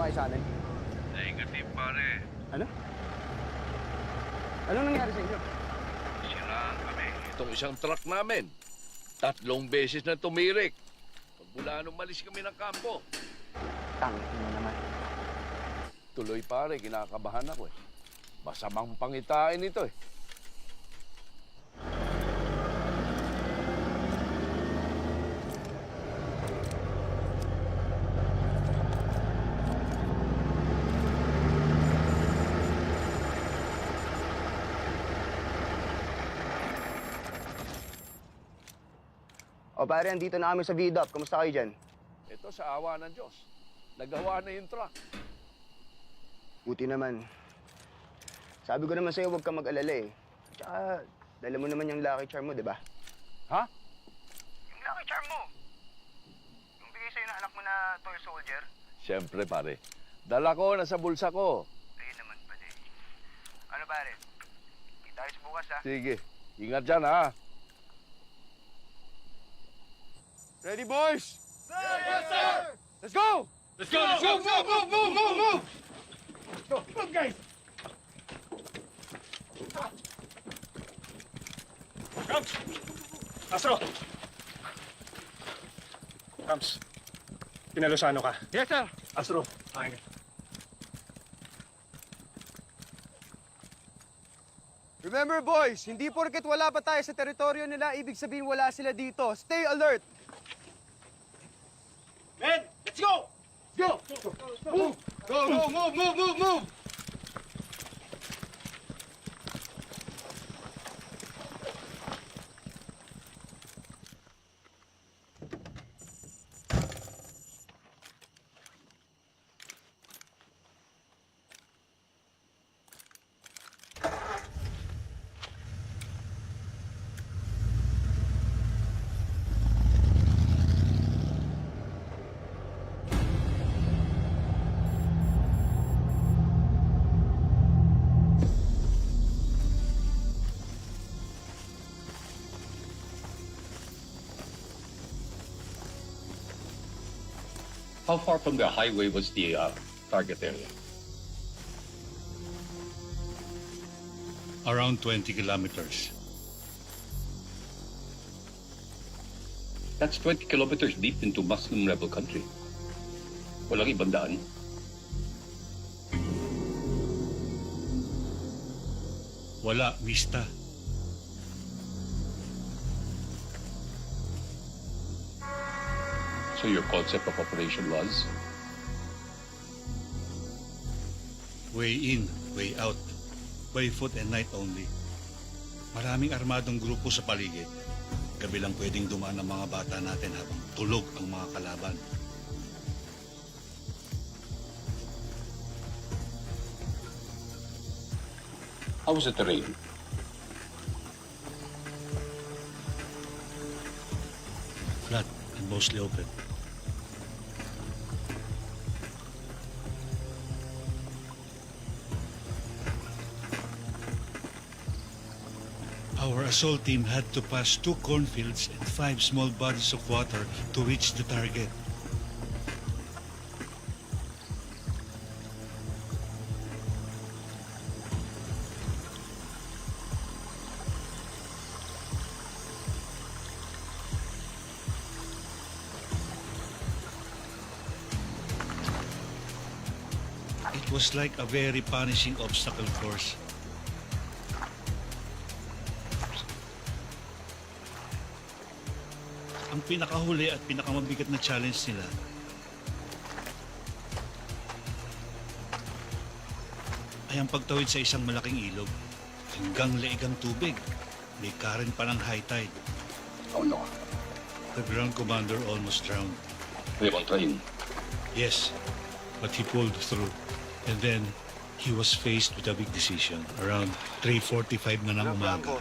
ba kayo sa atin? Negative, pare. Ano? Anong nangyari sa inyo? Siraan kami. Itong isang truck namin. 3 beses na tumirik. Pagmula nung malis kami ng kampo. Tangin mo naman. Tuloy, pare, kinakabahan ako eh. Masamang pangitain ito eh. O pare, andito na kami sa VDOP. Kamusta kayo dyan? Ito sa awa ng Diyos. Nagawa na yung truck. Buti naman. Sabi ko naman sa'yo, huwag kang mag-alala eh. Tsaka, dala mo naman yung lucky charm mo, di ba? Ha? Yung lucky charm mo! Yung bigay sa'yo ng anak mo na toy soldier? Siyempre, pare. Dala ko, nasa bulsa ko. Ayun naman pala eh. Ano pare? Kita tayo bukas ha? Sige. Ingat dyan, ha? Ready, boys? Sir! Yes, sir! Let's go! Let's go! Let's go! Move! Let's go! Move, guys! Rams! Astro! Rams, pinalusano ka. Yes, sir! Astro, akin. Remember, boys, hindi porket wala pa tayo sa teritoryo nila, ibig sabihin wala sila dito. Stay alert! Men, let's go! Go! Move! Move! How far from the highway was the target area? Around 20 kilometers. That's 20 kilometers deep into Muslim rebel country. Walang ibang daan. Wala, Mista. So your concept of operation was? Way in, way out. By foot and night only. Maraming armadong grupo sa paligid. Gabi lang pwedeng dumaan ang mga bata natin habang tulog ang mga kalaban. How was the terrain? Flat and mostly open. Our assault team had to pass 2 cornfields and 5 small bodies of water to reach the target. It was like a very punishing obstacle course. Ang pinakahuli at pinakamabigat na challenge nila ay ang pagtawid sa isang malaking ilog hanggang leeg ang tubig. May current pa ng high tide. Oh no. The ground commander almost drowned. We were on train. Yes, but he pulled through. And then, he was faced with a big decision. Around 3:45 na ng umaga,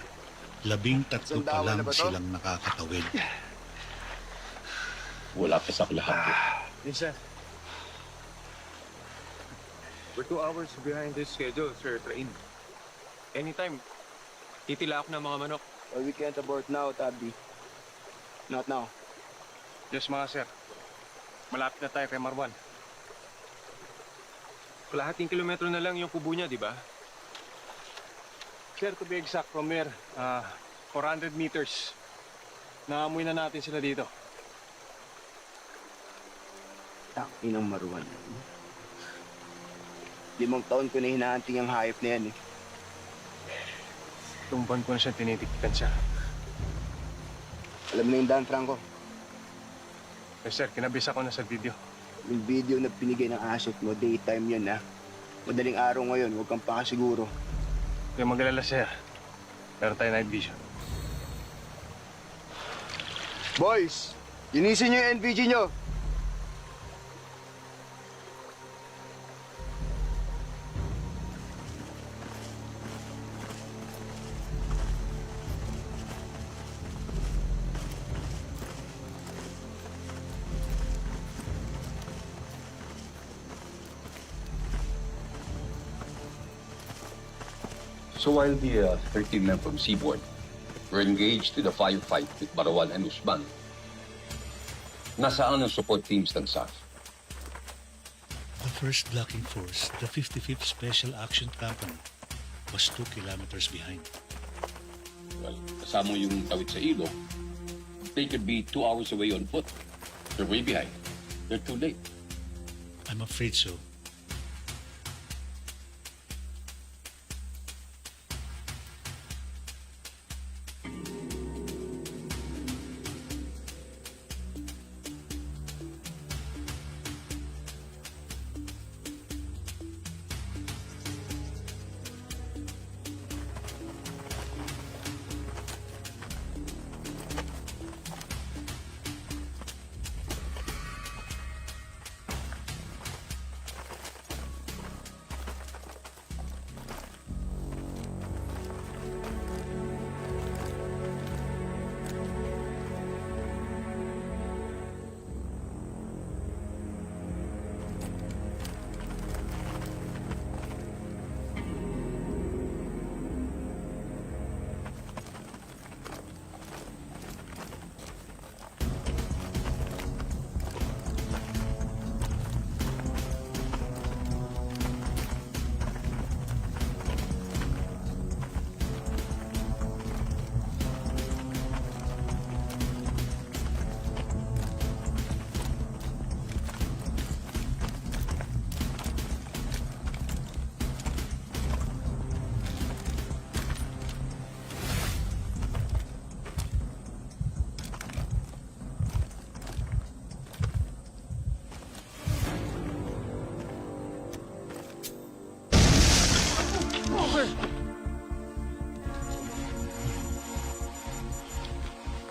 13 pa lang silang nakakatawid. Wala pa sa lahat. Yes, sir. We're 2 hours behind this schedule, sir, train. Anytime, titila ako ng mga manok. Well, we can't abort now, Tabby. Not now. Yes, mga sir. Malapit na tayo kay Marwan. Kalahating kilometro na lang yung kubo niya, di ba? Sir, to be exact, from here, 400 meters. Naamoy na natin sila dito. Takinang Marwan. 5 taon ko na hinahanting ang hayop na yan eh. Tumban ko na siya, tinitikpan siya. Alam mo na yung daan, Franco. Eh, sir, kinabisa ko na sa video. Yung video na pinigay ng asset mo, daytime yun ha. Madaling araw ngayon, huwag kang pakasiguro. Kaya mag-alala, sir. Meron tayo night vision. Boys, linisin nyo yung NVG nyo. So while the 13 men from Seaboard were engaged in a firefight with Marwan and Usman, nasaan ang support teams ng SAF? The first blocking force, the 55th Special Action Company, was 2 kilometers behind. Well, kasama yung tawid sa ilog, they could be 2 hours away on foot. They're way behind. They're too late. I'm afraid so.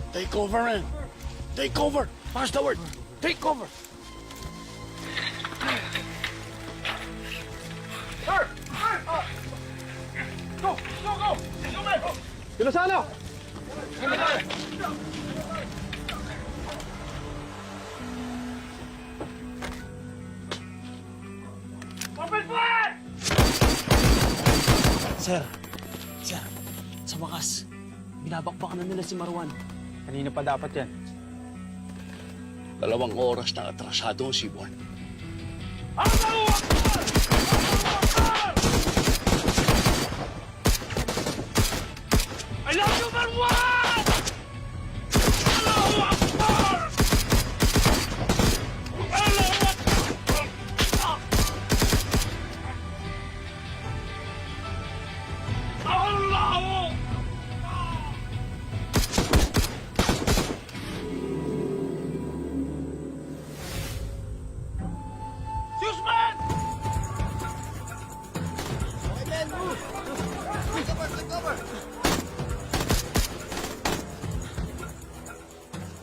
Take over, man. Take over. Pass the word. Take over. Ilosano! Sir, sa wakas, binabakbakan na nila si Marwan. Kanina pa dapat yan. 2 oras na atrasado ang Seaboard.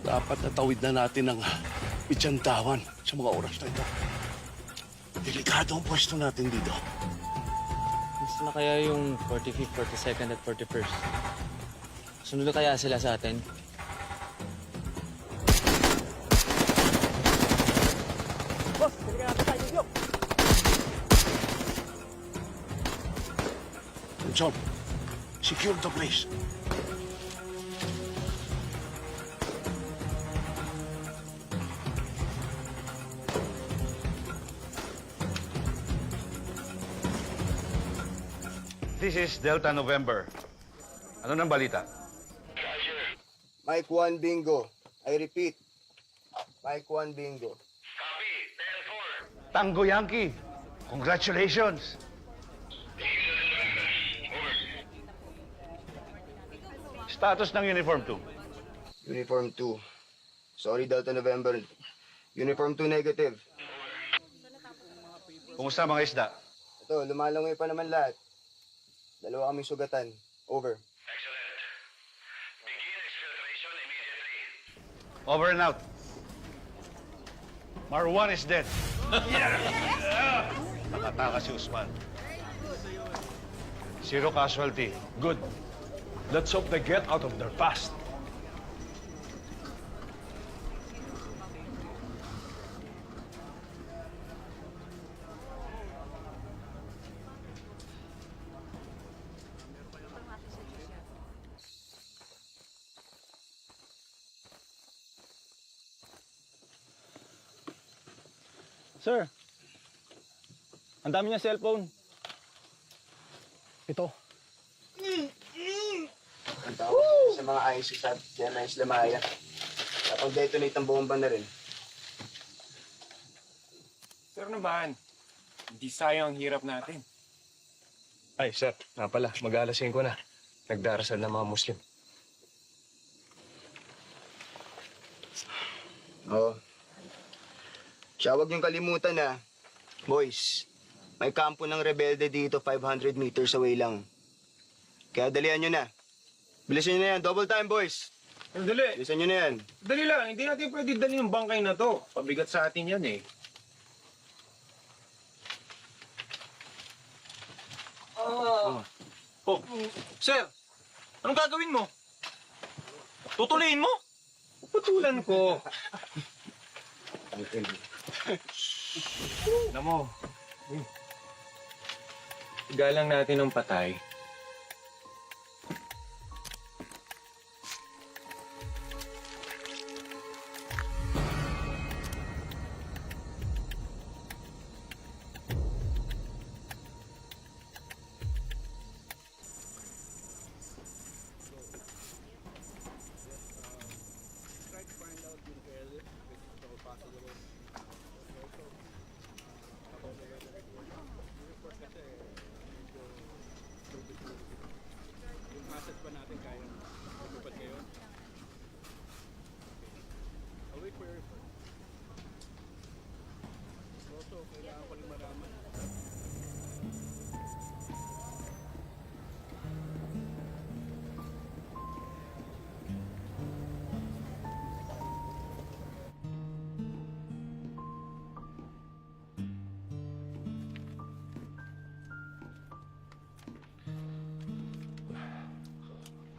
Dapat natawid na natin ang Pitsantawan sa mga oras na ito. Delikado ang pwesto natin dito. Gusto na kaya yung 45th, 42nd at 41st? Sunod na kaya sila sa atin? John, secure the place. This is Delta November. Ano nang balita? Mike 1 bingo. I repeat. Mike 1 bingo. Tango Yankee. Congratulations. Status ng Uniform 2. Uniform 2. Sorry, Delta November. Uniform 2 negative. Kumusta mga isda? Ito, lumalangoy pa naman lahat. Dalawa kaming sugatan. Over. Over and out. Marwan is dead. Nakataka si Usman. Zero casualty. Good. Let's hope they get out of there fast. Sir, ang dami niya cellphone. Ito. Ang tawag sa mga ISIS at Jemma Islamaya. Tapos detonate ang bomba na rin. Sir naman, hindi sayang ang hirap natin. Ay, sir, nga pala, mag-aalasin ko na. Nagdarasal ng mga Muslim. Oo. Siya, huwag niyong kalimutan na, boys, may kampo ng rebelde dito 500 meters away lang. Kaya dalian niyo na. Bilisan niyo na yan. Double time, boys. Dali, Bilisan niyo na yan. dali lang. Hindi natin pwede dali yung bangkay na to. Pabigat sa atin yan eh. Oh, sir, anong gagawin mo? Tutuliin mo? Putulan ko. Alam mo, galang natin ng patay.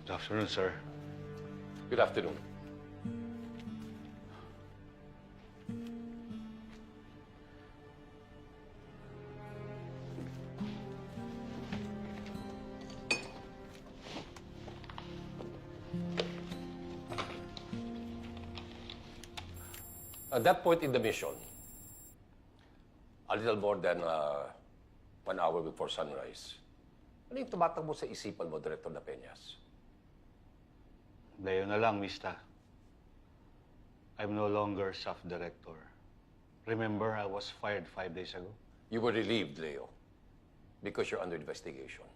Good afternoon, sir. Good afternoon. At that point in the mission, a little more than 1 hour before sunrise, ano yung tumatakbo sa isipan mo, Director Na Peñas? Layo na lang, Mista. I'm no longer staff director. Remember, I was fired 5 days ago? You were relieved, Leo, because you're under investigation.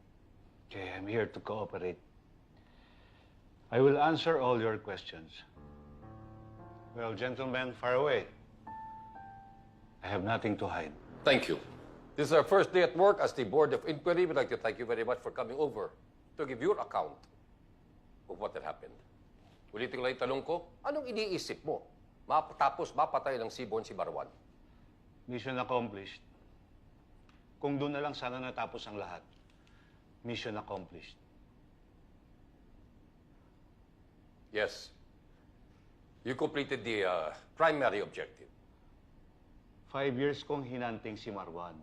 Okay, I'm here to cooperate. I will answer all your questions. Well, gentlemen, far away. I have nothing to hide. Thank you. This is our first day at work as the Board of Inquiry. We'd like to thank you very much for coming over to give your account of what had happened. Ulitin lang yung tanong ko, anong iniisip mo? Tapos mapatay ng Seaborn si Marwan. Mission accomplished. Kung doon na lang sana natapos ang lahat. Mission accomplished. Yes. You completed the primary objective. 5 years kong hinanting si Marwan.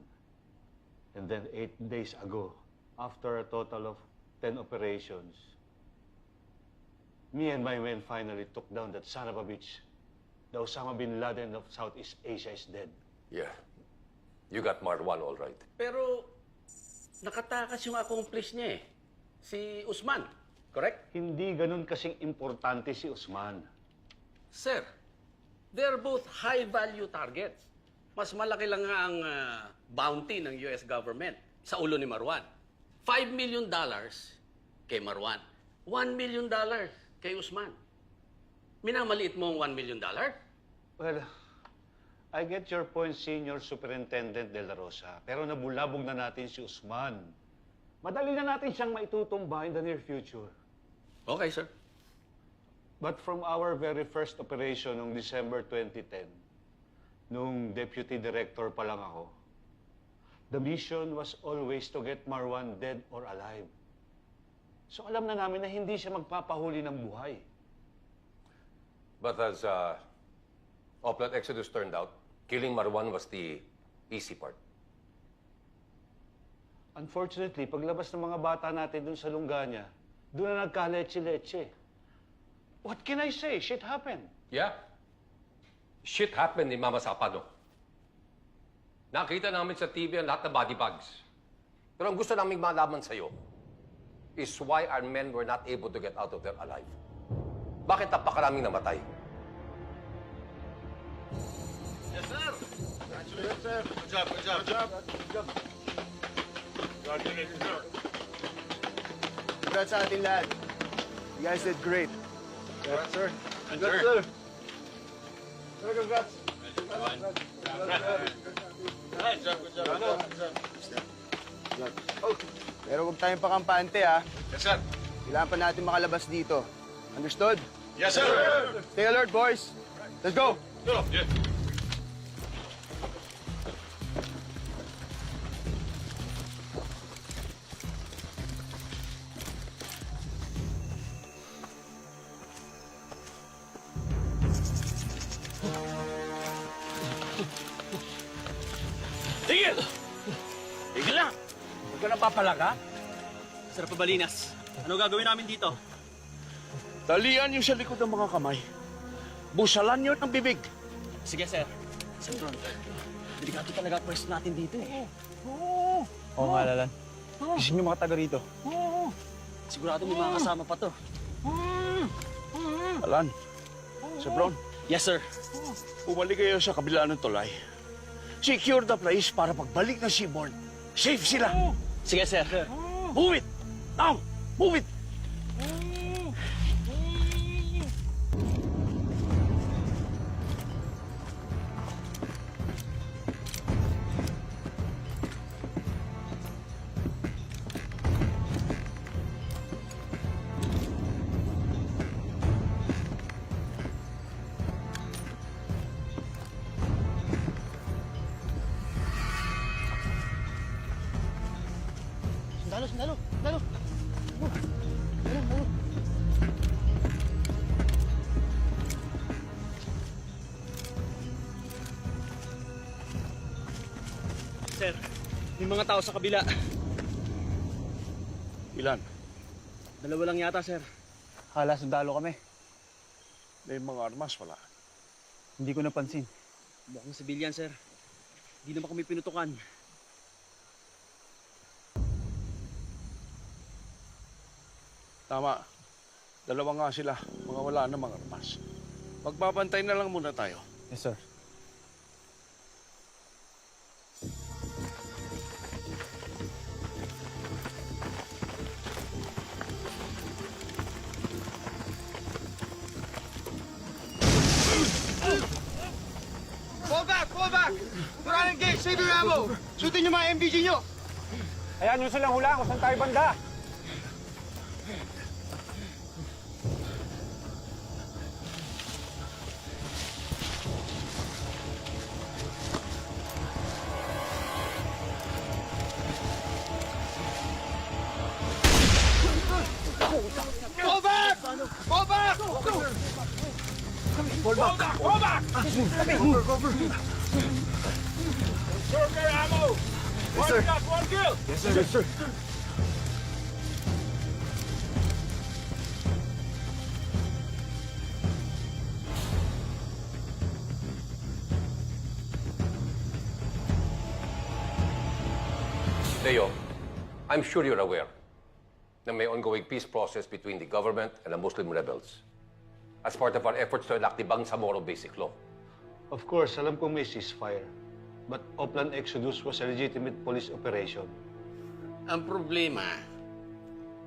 And then 8 days ago, after a total of 10 operations, me and my men finally took down that son of a bitch. The Osama bin Laden of Southeast Asia is dead. Yeah. You got Marwan all right. Pero, nakatakas yung accomplice niya eh. Si Usman, correct? Hindi ganun kasing importante si Usman. Sir, they're both high-value targets. Mas malaki lang nga ang bounty ng US government sa ulo ni Marwan. $5 million kay Marwan. $1 million kay Usman. Minamaliit mo ang $1 million? Well, I get your point, Senior Superintendent De La Rosa. Pero nabulabog na natin si Usman. Madali na natin siyang maitutumba in the near future. Okay, sir. But from our very first operation noong December 2010, nung Deputy Director pa lang ako, the mission was always to get Marwan dead or alive. So alam na namin na hindi siya magpapahuli ng buhay. But as Oplat Exodus turned out, killing Marwan was the easy part. Unfortunately, paglabas ng mga bata natin dun sa Lunganya, doon na nagka-leche-leche. What can I say? Shit happened. Yeah. Shit happened in Mama Sapano. Nakita namin sa TV ang lahat ng body bags. Pero ang gusto namin malaman sa'yo is why our men were not able to get out of there alive. Bakit napakaraming namatay? Congrats sa ating lahat. You guys did great. Congrats, sir. Congrats, sir. Oh, pero huwag tayong pakampante, ha? Yes, sir. Kailangan pa natin makalabas dito. Understood? Yes, sir. Stay alert, boys. Let's go! Tigil! Tigil lang! Huwag ka nang papalaga. Sir Pabalinas, ano gagawin namin dito? Talian yung sa likod ng mga kamay. Busalan yun ang bibig. Sige, sir. Sir Ron, delikado talaga ang pwesto natin dito eh. Oo nga, Lalan. Isip yung mga taga rito. Sigurado may mga kasama pa to. Alan, Sir Brown, Yes, sir. bumalik kayo sa kabila ng tulay. Secure the place para pagbalik ng Seaborn, safe sila. Sige, sir. Move it! Now! Move it! Sandalo. Sir, may mga tao sa kabila. Ilan? Dalawa lang yata, sir. Hala, sundalo kami. May mga armas, wala. Hindi ko napansin. Mukhang sibilyan, sir. Hindi naman kami pinutukan. Tama. Dalawa nga sila. Mga wala na mga armas. Magbabantay na lang muna tayo. Yes, sir. Fall back! Fall back! Do not engage! Save your ammo! Shootin yung mga MBG nyo! Ayan nyo silang hula kung saan tayo banda. Fall back! Fall back! Fall back! Fall back! Cover! Serve your ammo! Yes, sir. Shot, one kill! Yes, sir. Yes, sir. Leo, I'm sure you're aware na may ongoing peace process between the government and the Muslim rebels as part of our efforts to enact the Bangsamoro Basic Law. Of course, alam ko may ceasefire. But Oplan Exodus was a legitimate police operation. Ang problema,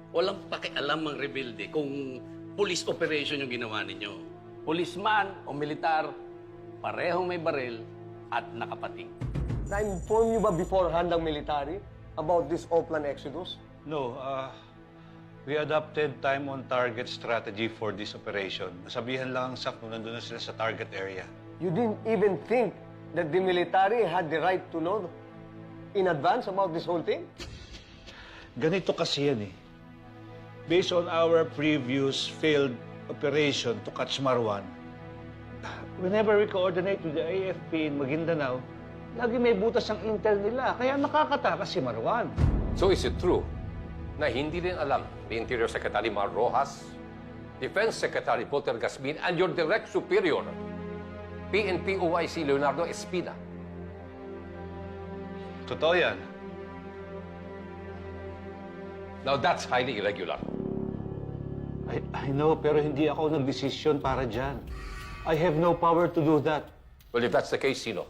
walang pakialam ang rebelde kung police operation yung ginawa ninyo. Policeman o militar, parehong may baril at nakapating. Na-inform niyo ba beforehand ang military about this Oplan Exodus? No, we adopted time-on-target strategy for this operation. Nasabihan lang ang SAF nung nandun na sila sa target area. You didn't even think that the military had the right to know in advance about this whole thing? Ganito kasi yan eh. Based on our previous failed operation to catch Marwan, whenever we coordinate with the AFP in Maguindanao, lagi may butas ang intel nila, kaya nakakatakas si Marwan. So is it true na hindi rin alam ni Interior Secretary Mar Rojas, Defense Secretary Walter Gasmin, and your direct superior, PNP OIC Leonardo Espina? Totoo yan. Now that's highly irregular. I know, pero hindi ako nagdesisyon para dyan. I have no power to do that. Well, if that's the case, sino?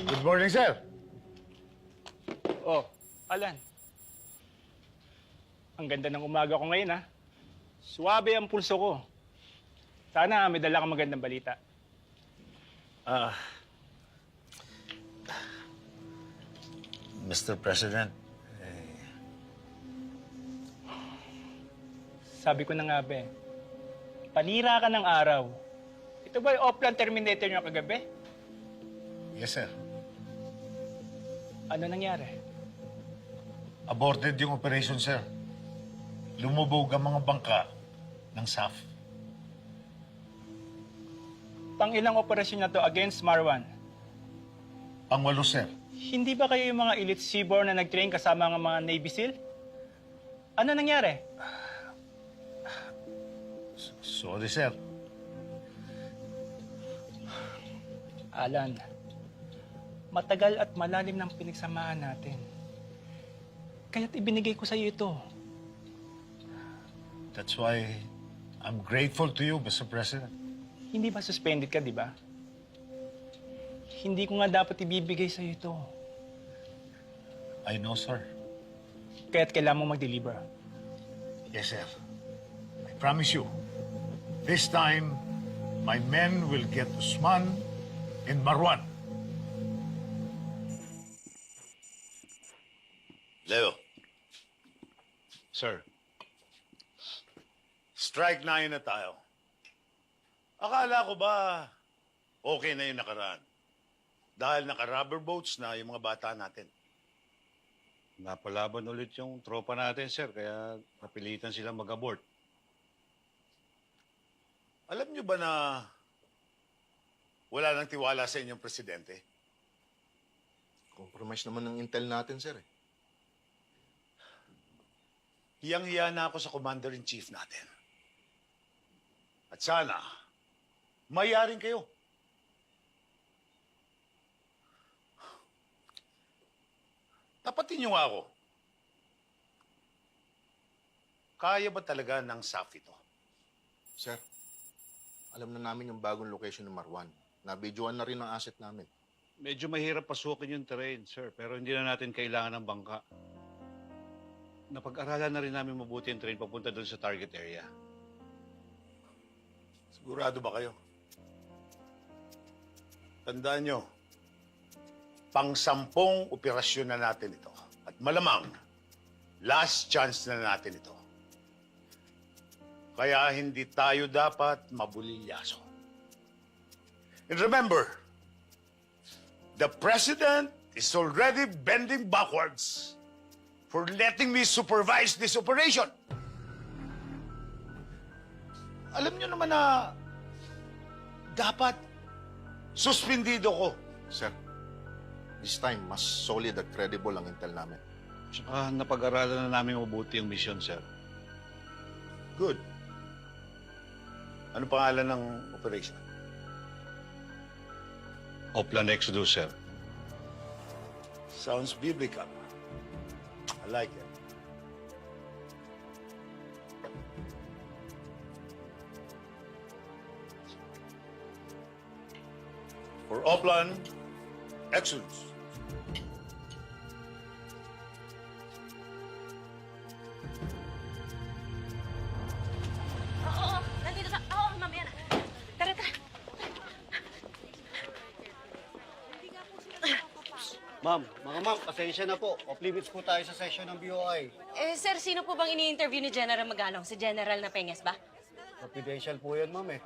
Good morning, sir. Oh, Alan. Ang ganda ng umaga ko ngayon, ha? Suwabe ang pulso ko. Sana may dala kang magandang balita. Mr. President, Sabi ko na nga, be, panira ka ng araw. Ito ba yung Oplan Terminator niyo kagabi? yes, sir. Ano nangyari? Aborted yung operation, sir. Lumubog ang mga bangka ng SAF. Pang-ilang operasyon na to against Marwan? Pangwalo, sir. Hindi ba kayo yung mga elite seaborne na nag-train kasama ng mga Navy SEAL? Ano nangyari? Sorry, sir. Alan, matagal at malalim ng pinagsamahan natin. Kaya't ibinigay ko sa iyo ito. That's why I'm grateful to you, Mr. President. Hindi ba suspended ka, di ba? Hindi ko nga dapat ibibigay sa iyo ito. I know, sir. Kaya't kailangan mo mag-deliver. Yes, sir. I promise you, this time, my men will get Usman and Marwan. Leo. Sir, Strike 9 na tayo. Akala ko ba okay na yung nakaraan? Dahil naka-rubber boats na yung mga bata natin. napalaban ulit yung tropa natin, sir, kaya napilitan silang mag-abort. Alam niyo ba na wala nang tiwala sa inyong presidente? Compromise naman ng intel natin, sir. Hiyang-hiya na ako sa commander-in-chief natin. At sana, mayaring kayo. Tapatin niyo nga ako. Kaya ba talaga ng SAF ito? Sir, alam na namin yung bagong location ng Marwan. Nabidyoan na rin ang asset namin. Medyo mahirap pasukin yung terrain, sir, pero hindi na natin kailangan ng bangka. Napag-aralan na rin namin mabuti yung train papunta doon sa target area. Sigurado ba kayo? Tandaan nyo, pang-10 operasyon na natin ito. At malamang, last chance na natin ito. Kaya hindi tayo dapat mabulilyaso. And remember, the President is already bending backwards for letting me supervise this operation. Alam niyo naman na dapat suspendido ko. Sir, this time, mas solid at credible ang intel namin. Tsaka napag-aralan na namin mabuti yung mission, sir. Good. Ano pangalan ng operation? Oplan Exodus, sir. Sounds biblical. I like it. For Oplan, Exodus. Oo, nandito sa... Oo, mamaya na. Tara, tara. Ma'am, mga ma'am, pasensya na po. Off-limits po tayo sa session ng BOI. Sir, sino po bang ini-interview ni General Magano? Si General Napenges ba? Confidential po yan, ma'am eh.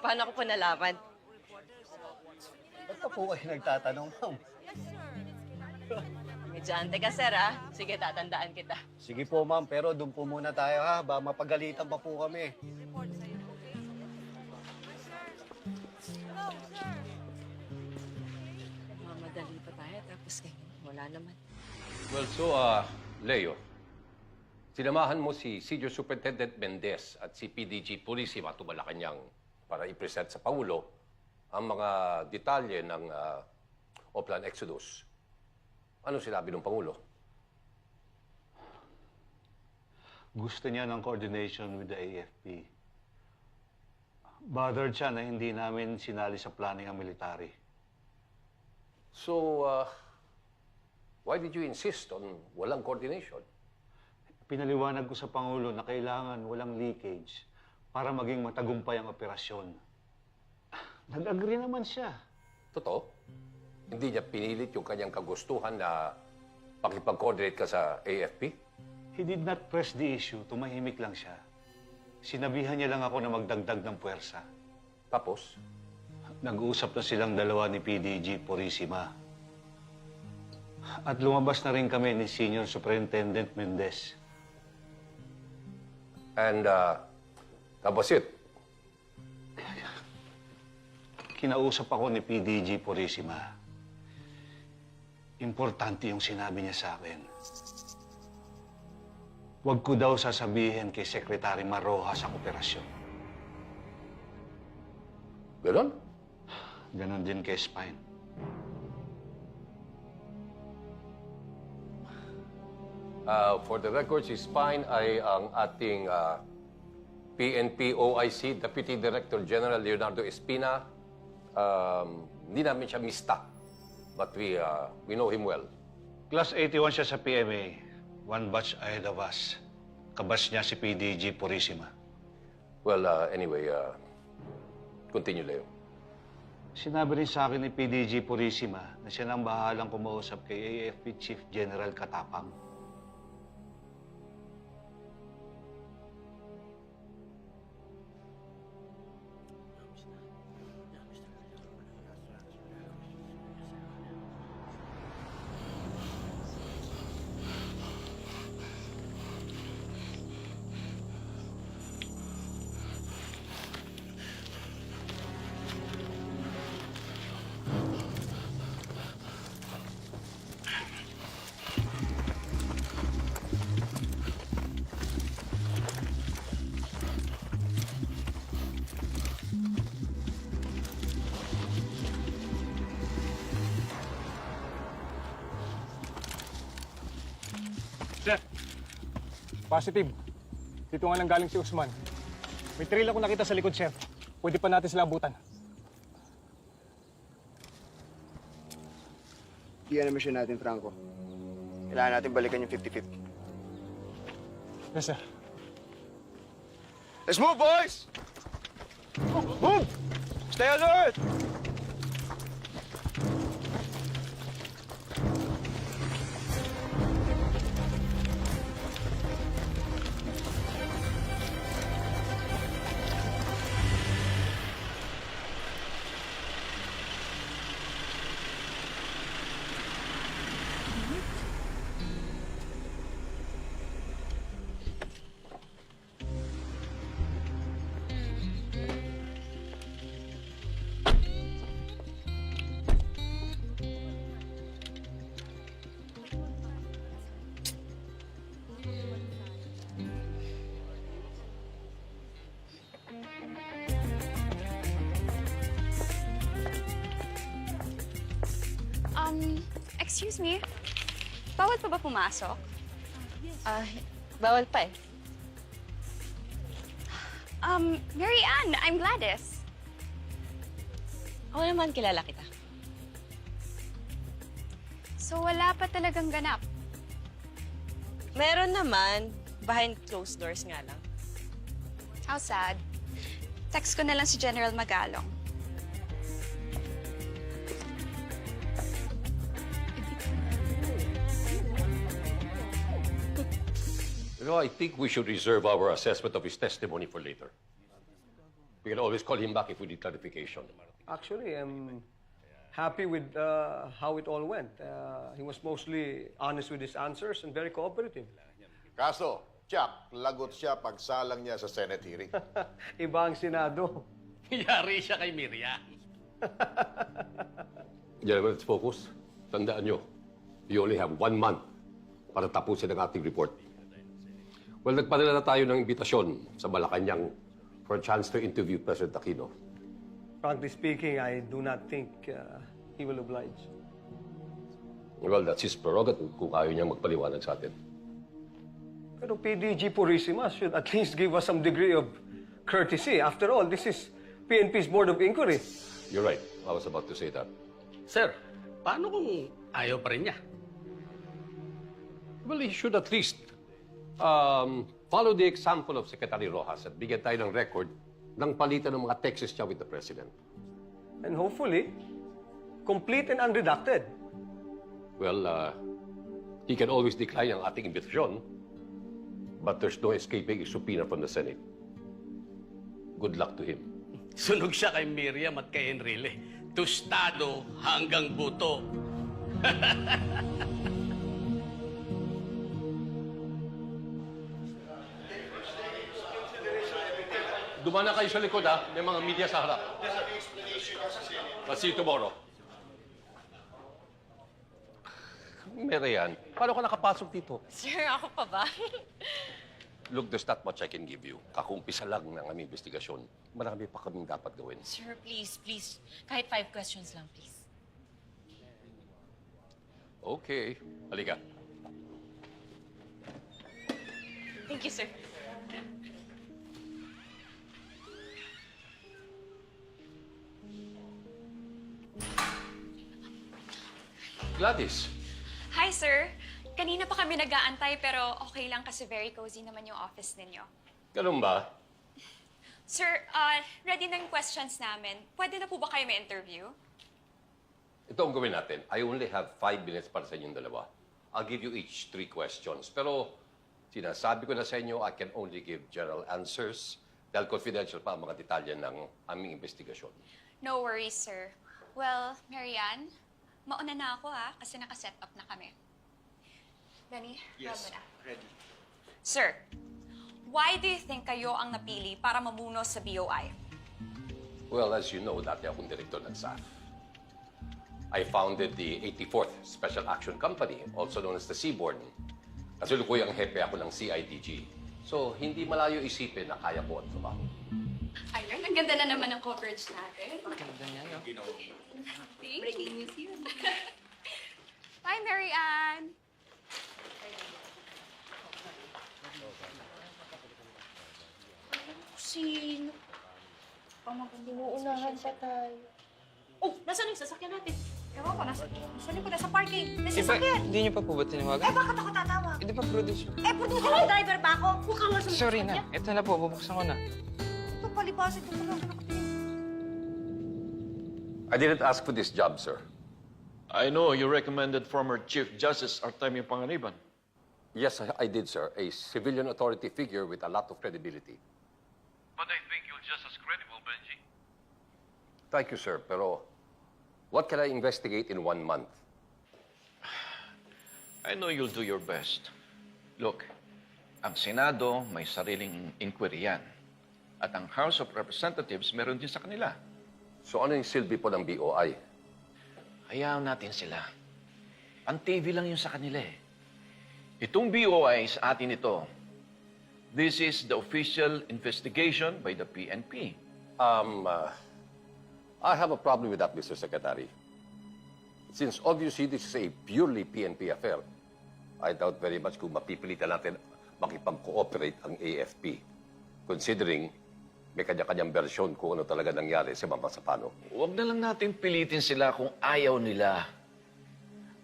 Paano ko po nalaman? Ba't pa po kayo nagtatanong, ma'am? Medyante ka, sir, ha? Sige, tatandaan kita. Sige po, ma'am, pero doon po muna tayo, ha? Ba, mapagalitan pa po kami. Mamadali pa tayo, tapos ganyan. Wala naman. Well, so, Leo, sinamahan mo si Senior Superintendent Mendez at si PDG Purisima to Malacanang para i-present sa Pangulo ang mga detalye ng Oplan Exodus. Ano sinabi ng Pangulo? Gusto niya ng coordination with the AFP. Bothered siya na hindi namin sinali sa planning ang military. So, why did you insist on walang coordination? Pinaliwanag ko sa Pangulo na kailangan walang leakage para maging matagumpay ang operasyon. Nag-agree naman siya. Totoo? Hindi niya pinilit yung kanyang kagustuhan na pakipag-coordinate ka sa AFP? He did not press the issue. Tumahimik lang siya. Sinabihan niya lang ako na magdagdag ng puwersa. Tapos? Nag-uusap na silang dalawa ni PDG Purisima. At lumabas na rin kami ni Senior Superintendent Mendez. And, that was it? Kinausap ako ni PDG Purisima. Importante yung sinabi niya sa akin. Huwag ko daw sasabihin kay Secretary Marojas ang operasyon. Ganon? Ganon din kay Spine. For the record, si Spine ay ang ating PNP OIC Deputy Director General Leonardo Espina. Hindi namin siya mista, but we know him well. Class 81 siya sa PMA. One batch ahead of us. Kabas niya si PDG Purisima. Well, anyway, continue, Leo. Sinabi rin sa akin ni PDG Purisima na siya nang bahalang kumausap kay AFP Chief General Katapang. Sir, positive. Dito nga lang galing si Usman. May trail ako nakita sa likod, sir. Pwede pa natin sila abutan. Iyan ang mission natin, Franco. Kailangan natin balikan yung 50-50. Yes, sir. Let's move, boys! Move! Stay alert! Excuse me, bawal pa ba pumasok? Bawal pa eh. Mary Ann, I'm Gladys. Ako naman, kilala kita. So wala pa talagang ganap. Meron naman, behind closed doors nga lang. How sad. Text ko na lang si General Magalong. You know, I think we should reserve our assessment of his testimony for later. We can always call him back if we need clarification. Actually, I'm happy with how it all went. He was mostly honest with his answers and very cooperative. Kaso, Chuck, lagot siya pagsalang niya sa Senate hearing. Iba ang Senado. Yari siya kay Miriam. Gentlemen, let's focus. Tandaan nyo, you only have 1 month para tapusin ang ating report. Well, nagpadala na tayo ng imbitasyon sa Malacanang for a chance to interview President Aquino. Frankly speaking, I do not think he will oblige. Well, that's his prerogative kung ayaw niyang magpaliwanag sa atin. Pero PDG Purissima should at least give us some degree of courtesy. After all, this is PNP's Board of Inquiry. You're right. I was about to say that. Sir, paano kung ayaw pa rin niya? Well, he should at least follow the example of Secretary Rojas at bigyan tayo ng record ng palitan ng mga texts niya with the President. And hopefully, complete and unredacted. Well, he can always decline ang ating imbitasyon, but there's no escaping a subpoena from the Senate. Good luck to him. Sunog siya kay Miriam at kay Enrile. Tostado hanggang buto. Dumana kayo sa likod, ha? May mga media sa harap. I'll see you tomorrow. Marian, paano ka nakapasok dito? Sir, ako pa ba? Look, there's not much I can give you. Kakumpisa lang ng aming investigasyon. Marami pa kaming dapat gawin. Sir, please, please. Kahit 5 questions lang, please. Okay. Halika. Thank you, sir. Gladys, Hi, sir. Kanina pa kami nag-aantay pero okay lang kasi very cozy naman yung office ninyo. ganun ba? Sir, ready na yung questions namin. Pwede na po ba kayo may interview? Ito ang gawin natin. I only have 5 minutes para sa inyong dalawa. I'll give you each 3 questions. Pero sinasabi ko na sa inyo, I can only give general answers dahil confidential pa ang mga detalye ng aming investigasyon. No worries, sir. Well, Marianne, mauna na ako kasi naka-set up na kami. Benny, yes, ready. Sir, why do you think kayo ang napili para mamuno sa BOI? Well, as you know, dati akong direktor ng SAF. I founded the 84th Special Action Company, also known as the Seaborn. Kasalukuyan ang hepe ako ng CIDG. So, hindi malayo isipin na kaya ko ang trabaho. Ayun, ang ganda na naman ng coverage natin. Ganda niya, no? Breaking news yun. Bye, Mary Ann! Sino? Uunahan pa tayo. Oh, nasaan yung sasakyan natin? Ewan ko, nasa likod, nasa parking. Nasa sasakyan. Hindi niyo pa po ba tinawagan? Bakit ako tatawag? Hindi pa producer. Producer ng driver ba ako? Huwag kang masunod. Sorry na. Ito na po, bubuksan ko na. Ito, palipasin ko pala ako nakatingin. I didn't ask for this job, sir. I know you recommended former Chief Justice Artemio Panganiban. Yes, I did, sir. A civilian authority figure with a lot of credibility. But I think you're just as credible, Benji. Thank you, sir. Pero what can I investigate in 1 month? I know you'll do your best. Look, ang Senado may sariling inquiry yan. At ang House of Representatives meron din sa kanila. So ano yung silbi po ng BOI? Hayaan natin sila. Ang TV lang yun sa kanila eh. Itong BOI sa atin ito. This is the official investigation by the PNP. I have a problem with that, Mr. Secretary. Since obviously this is a purely PNP affair, I doubt very much kung mapipilitan natin makipag-cooperate ang AFP, considering may kanya-kanyang versyon kung ano talaga nangyari sa Mama Sapano. Huwag na lang natin pilitin sila kung ayaw nila.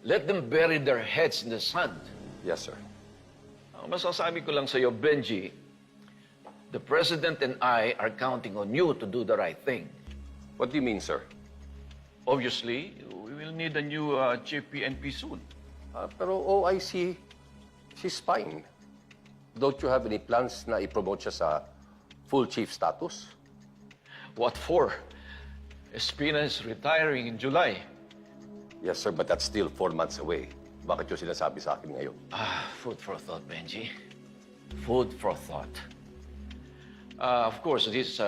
Let them bury their heads in the sand. Yes, sir. Ang masasabi ko lang sa'yo, Benji, the President and I are counting on you to do the right thing. What do you mean, sir? Obviously, we will need a new chief PNP soon. Pero OIC, she's fine. Don't you have any plans na i-promote siya sa full chief status? What for? Espina is retiring in July. Yes, sir, but that's still 4 months away. Bakit yung sinasabi sa akin ngayon? Food for thought, Benji. Food for thought. Of course, it is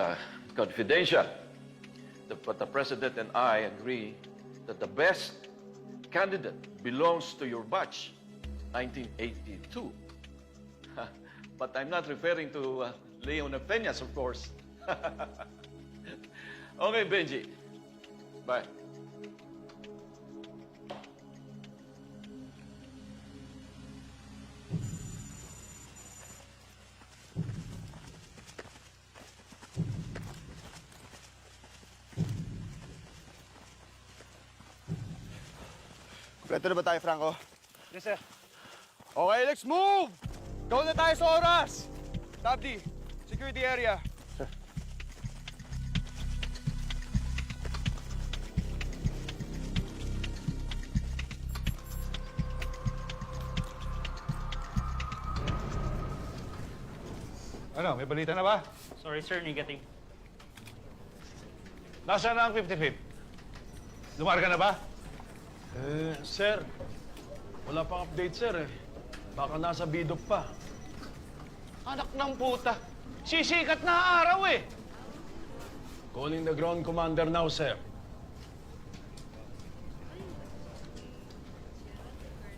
confidential. But the President and I agree that the best candidate belongs to your batch, 1982. But I'm not referring to Leon Peñas, of course. Okay, Benji. Bye. Kompleto na ba tayo, Franco? Yes, sir. Okay, let's move! Go na tayo sa oras! Tabdi, secure the area. Ano, may balita na ba? Sorry, sir. Negative. Nasaan na ang 55th? Lumarga na ba? Sir, wala pang update, sir, eh. Baka nasa bidok pa. Anak ng puta. Sisikat na araw eh. Calling the ground commander now, sir.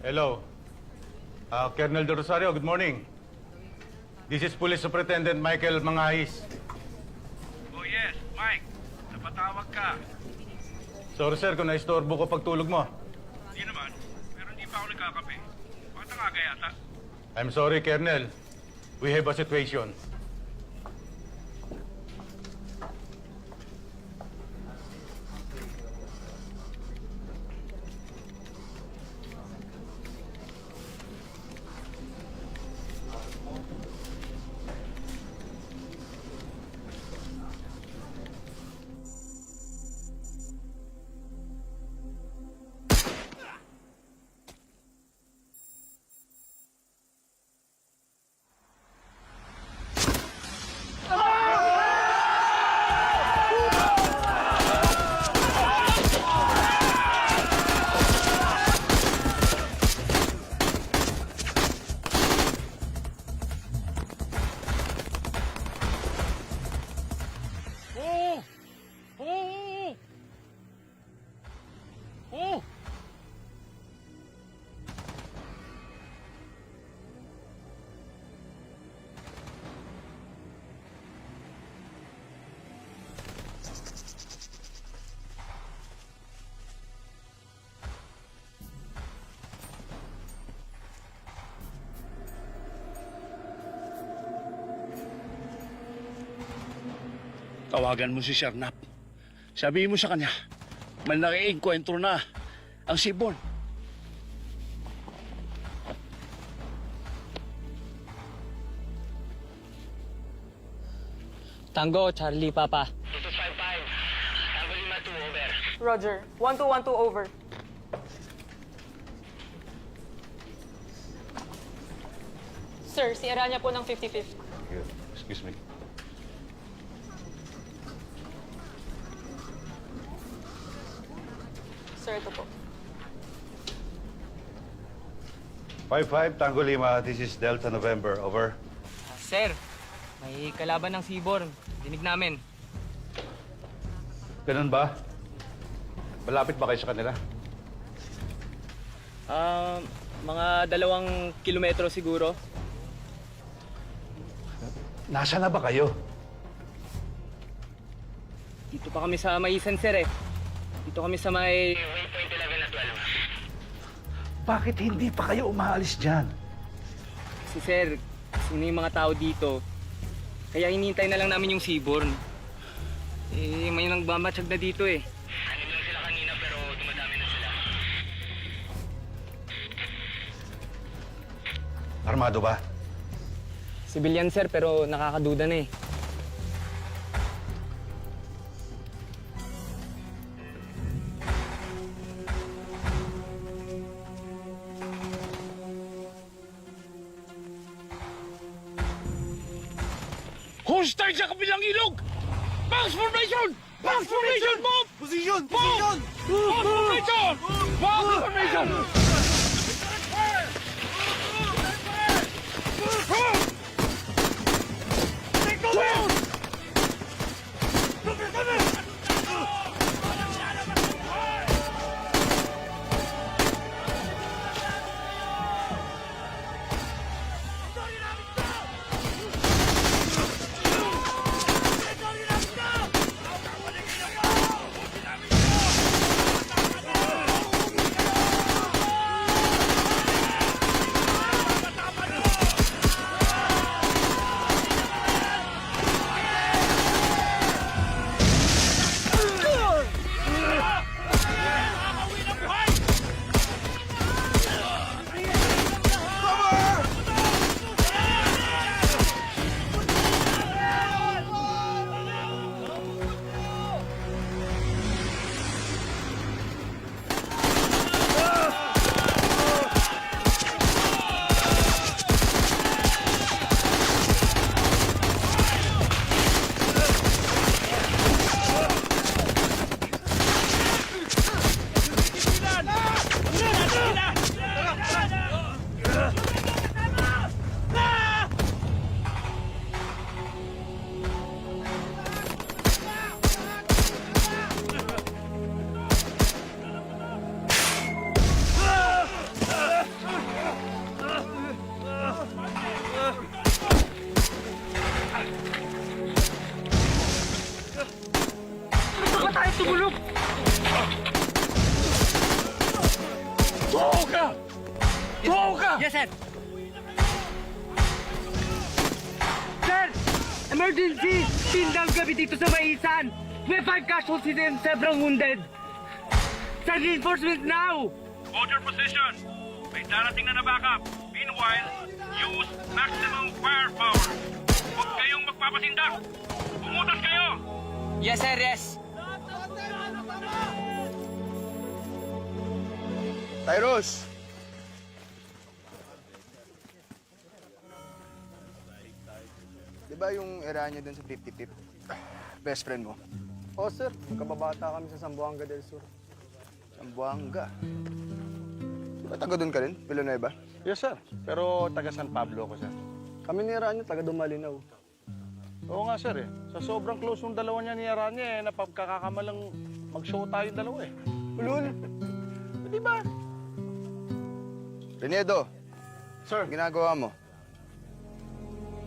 Hello. Colonel De Rosario, good morning. This is Police Superintendent Michael Mangahis. Oh yes, Mike. Napatawag ka. Sorry sir kung naistorbo ko pagtulog mo. Hindi naman, pero hindi pa ako nagkakape. Bata nga kaya yata. I'm sorry, Colonel. We have a situation. Tawagan mo si Sernap. Sabihin mo sa kanya, may nakiengkwentro na ang sibon. Tango, Charlie, Papa. 2255. Tango 52, over. Roger. 1212 over. Sir, si Aranya po ng 55th. Excuse me. Sir, ito po. 55 Tango Lima, this is Delta November, over. Sir, may kalaban ng Sibor. Dinig namin. Ganun ba? Malapit ba kayo sa kanila? Mga 2 kilometro siguro. Nasa na ba kayo? Dito pa kami sa Maisan, sir, eh. Dito kami sa may... Waypoint 11 at 12. Bakit hindi pa kayo umaalis dyan? Si Sir, sino yung mga tao dito? Kaya hinihintay na lang namin yung seaborn. Eh, may nang bamatsyag na dito eh. Nandito lang sila kanina pero dumadami na sila. Armado ba? Civilian sir pero nakakaduda na eh. Hostile sa kabilang ilog! Box formation! Box formation! Move! Position! Position! Box formation! Box formation! Take cover! Cover! Cover! Yes, sir! Sir! Emergency! Tindang gabi dito sa Maisan! May 5 casualties and several wounded! Sir, reinforcement now! Hold your position! May darating na backup. Meanwhile, use maximum firepower. Huwag kayong magpapasindak! Pumutas kayo! Yes, sir, yes! Tyrus! Di ba yung Eranya dun sa 50-50? Best friend mo? Oh, sir. Kababata kami sa Zamboanga del Sur. Zamboanga. Di ba taga dun ka rin? Villanueva? Yes, sir. Pero taga San Pablo ako, sir. Kami ni Rania, taga Dumalinaw. Oo nga, sir, eh. Sa sobrang close ng dalawa niya ni Aranya, eh, napagkakamalang mag-show tayong dalawa, eh. Ulul! Di ba? Renedo, Sir. ginagawa mo?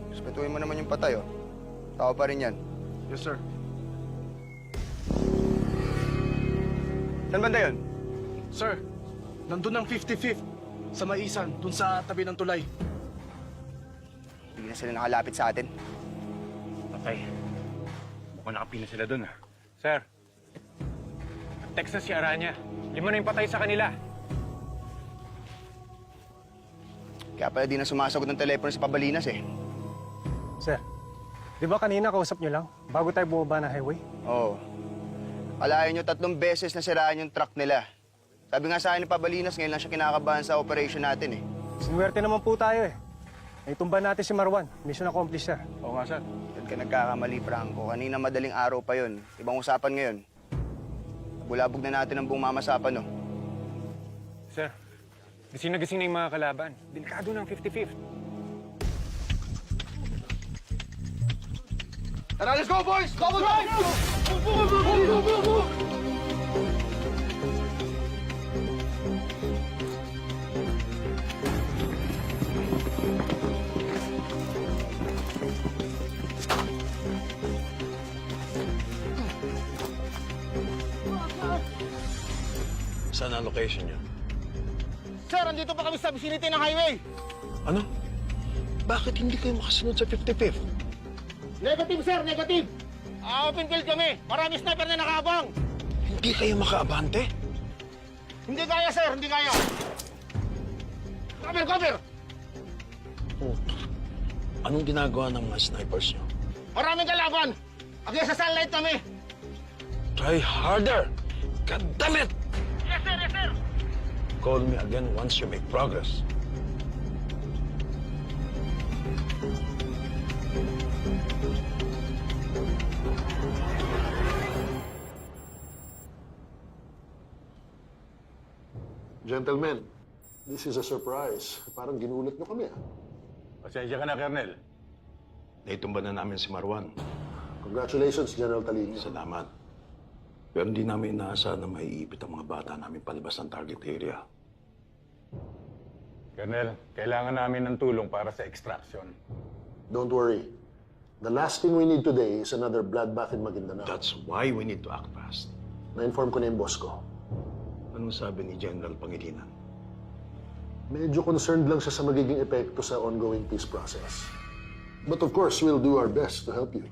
Respetuhin mo naman yung patay, oh. Tao pa rin yan. Yes, sir. Saan banda yun? Sir, nandun ang 55th sa Maisan, dun sa tabi ng tulay. Hindi na sila nakalapit sa atin. Okay. Mukhang nakapina sila dun, ah. Sir, text na si Aranya. 5 na yung patay sa kanila. Kaya pala di na sumasagot ng telepono sa Pabalinas, eh. Sir, di ba kanina kausap niyo lang bago tayo bumaba ng highway? Oo. Alayan nyo 3 beses na siraan yung truck nila. Sabi nga sa akin ni Pabalinas, ngayon lang siya kinakabahan sa operation natin, eh. Sinuwerte naman po tayo, eh. Naitumba natin si Marwan. Mission accomplished, sir. Oo nga, sir. Doon ka nagkakamali, Franco. Kanina madaling araw pa yun. Ibang usapan ngayon. Bulabog na natin ang buong mamasapan, no? Sir, gising na gising na yung mga kalaban. Delikado ng 55th. Tara, let's go, boys! Double drive! Saan ang location niyo? Sir, sir, andito pa kami sa vicinity ng highway. Ano? Bakit hindi kayo makasunod sa 55th? Negative, sir, negative. Open field kami. Marami sniper na nakaabang. Hindi kayo makaabante? Hindi kaya, sir, hindi kaya. Cover, cover. Oh. Anong ginagawa ng mga snipers nyo? Maraming kalaban. Again sa sunlight kami. Try harder! God damn it! Yes, sir, yes, sir. Call me again once you make progress. Gentlemen, this is a surprise. Parang ginulat nyo kami, ah. Pasensya ka na, Colonel. Naitumba na namin si Marwan. Congratulations, General Talino. Salamat. Pero hindi namin inaasahan na maiipit ang mga bata namin palabas ng target area. Colonel, kailangan namin ng tulong para sa extraction. Don't worry. The last thing we need today is another bloodbath in Maguindanao. That's why we need to act fast. Na-inform ko na yung boss ko. Anong sabi ni General Pangilinan? Medyo concerned lang siya sa magiging epekto sa ongoing peace process. But of course, we'll do our best to help you.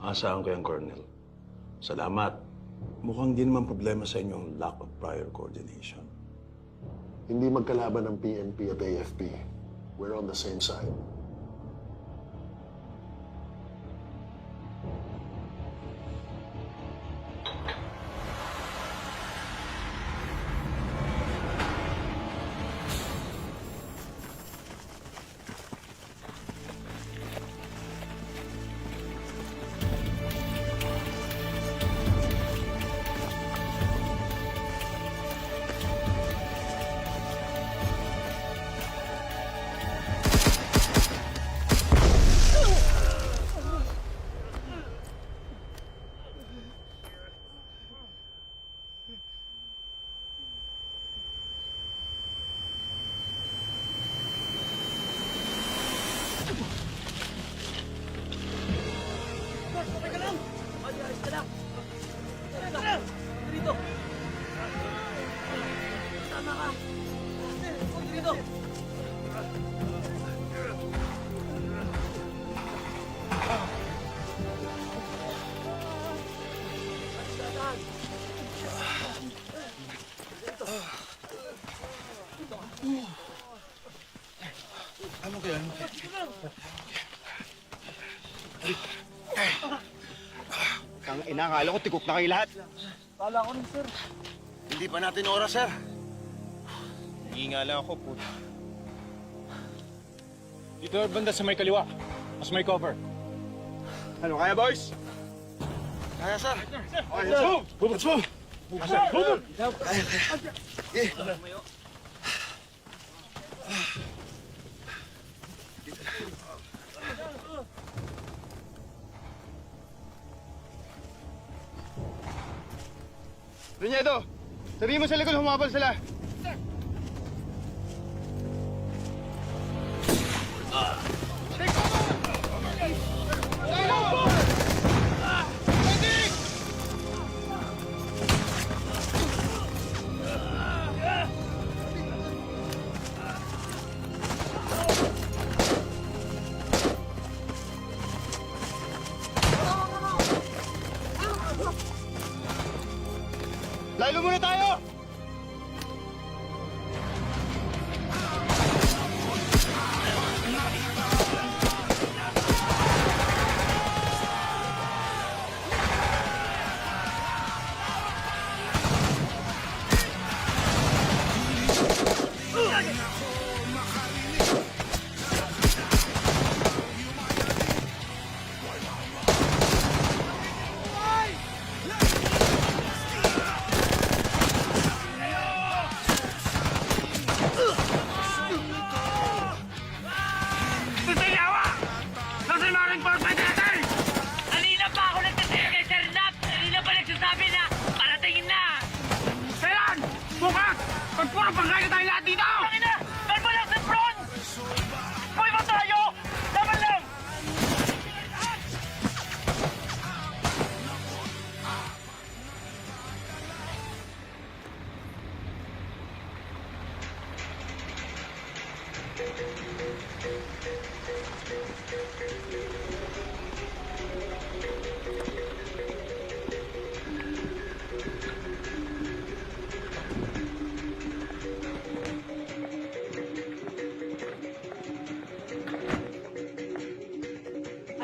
Asahan ko yan, Colonel. Salamat. Mukhang di naman problema sa inyo ang lack of prior coordination. Hindi magkalaban ng PNP at AFP. We're on the same side. Kang ina, akala ko tikok na kayo lahat. Kala ko rin, sir. Hindi pa natin oras, sir. Hinga lang ako, puto. Dito banda sa may kaliwa. Mas may cover. Ano, kaya, boys? Kaya, sir. Okay, let's move! Let's move! Kaya. Eh. Reniedo, sabihin mo sa likod, humabol sila. Lalo muna tayo!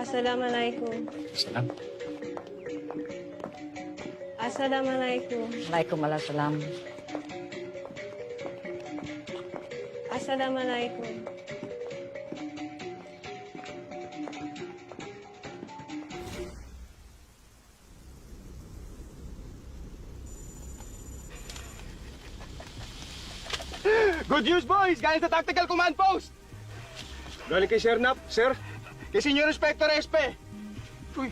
Assalamualaikum. Salam. Assalamualaikum. Waalaikumsalam. Assalamualaikum. Good news, boys! Galing sa Tactical Command Post! Galing kay Sir Nap, sir. Kay Senior Inspector Espe. Uy,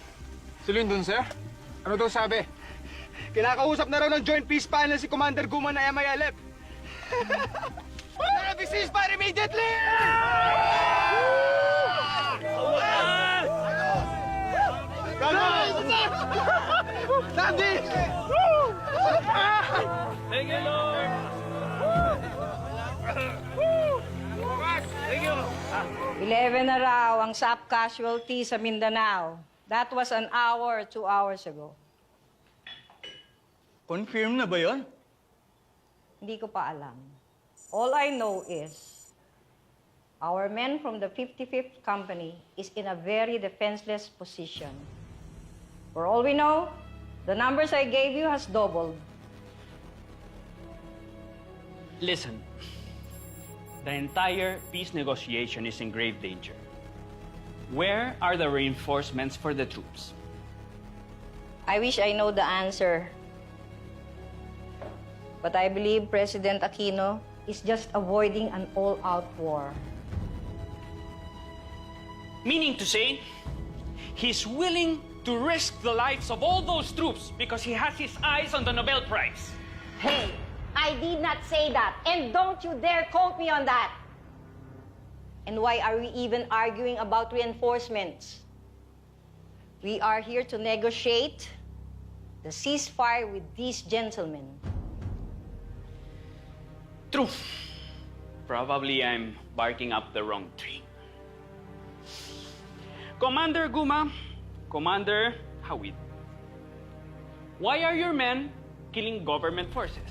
sino yun dun, sir? Ano daw sabi? Kinakausap na raw ng Joint Peace Panel si Commander Guma na MILF. Let the ceasefire immediately! Sandy! Thank you, Lord! Thank you! 11 na raw ang SAP casualty sa Mindanao. That was an hour, 2 hours ago. Confirm na ba yon? Hindi ko pa alam. All I know is, our men from the 55th Company is in a very defenseless position. For all we know, the numbers I gave you has doubled. Listen, the entire peace negotiation is in grave danger. Where are the reinforcements for the troops? I wish I know the answer. But I believe President Aquino is just avoiding an all-out war. Meaning to say, he's willing to risk the lives of all those troops because he has his eyes on the Nobel Prize. Hey, I did not say that, and don't you dare quote me on that. And why are we even arguing about reinforcements? We are here to negotiate the ceasefire with these gentlemen. True. Probably I'm barking up the wrong tree. Commander Guma, Commander Hawid, why are your men killing government forces?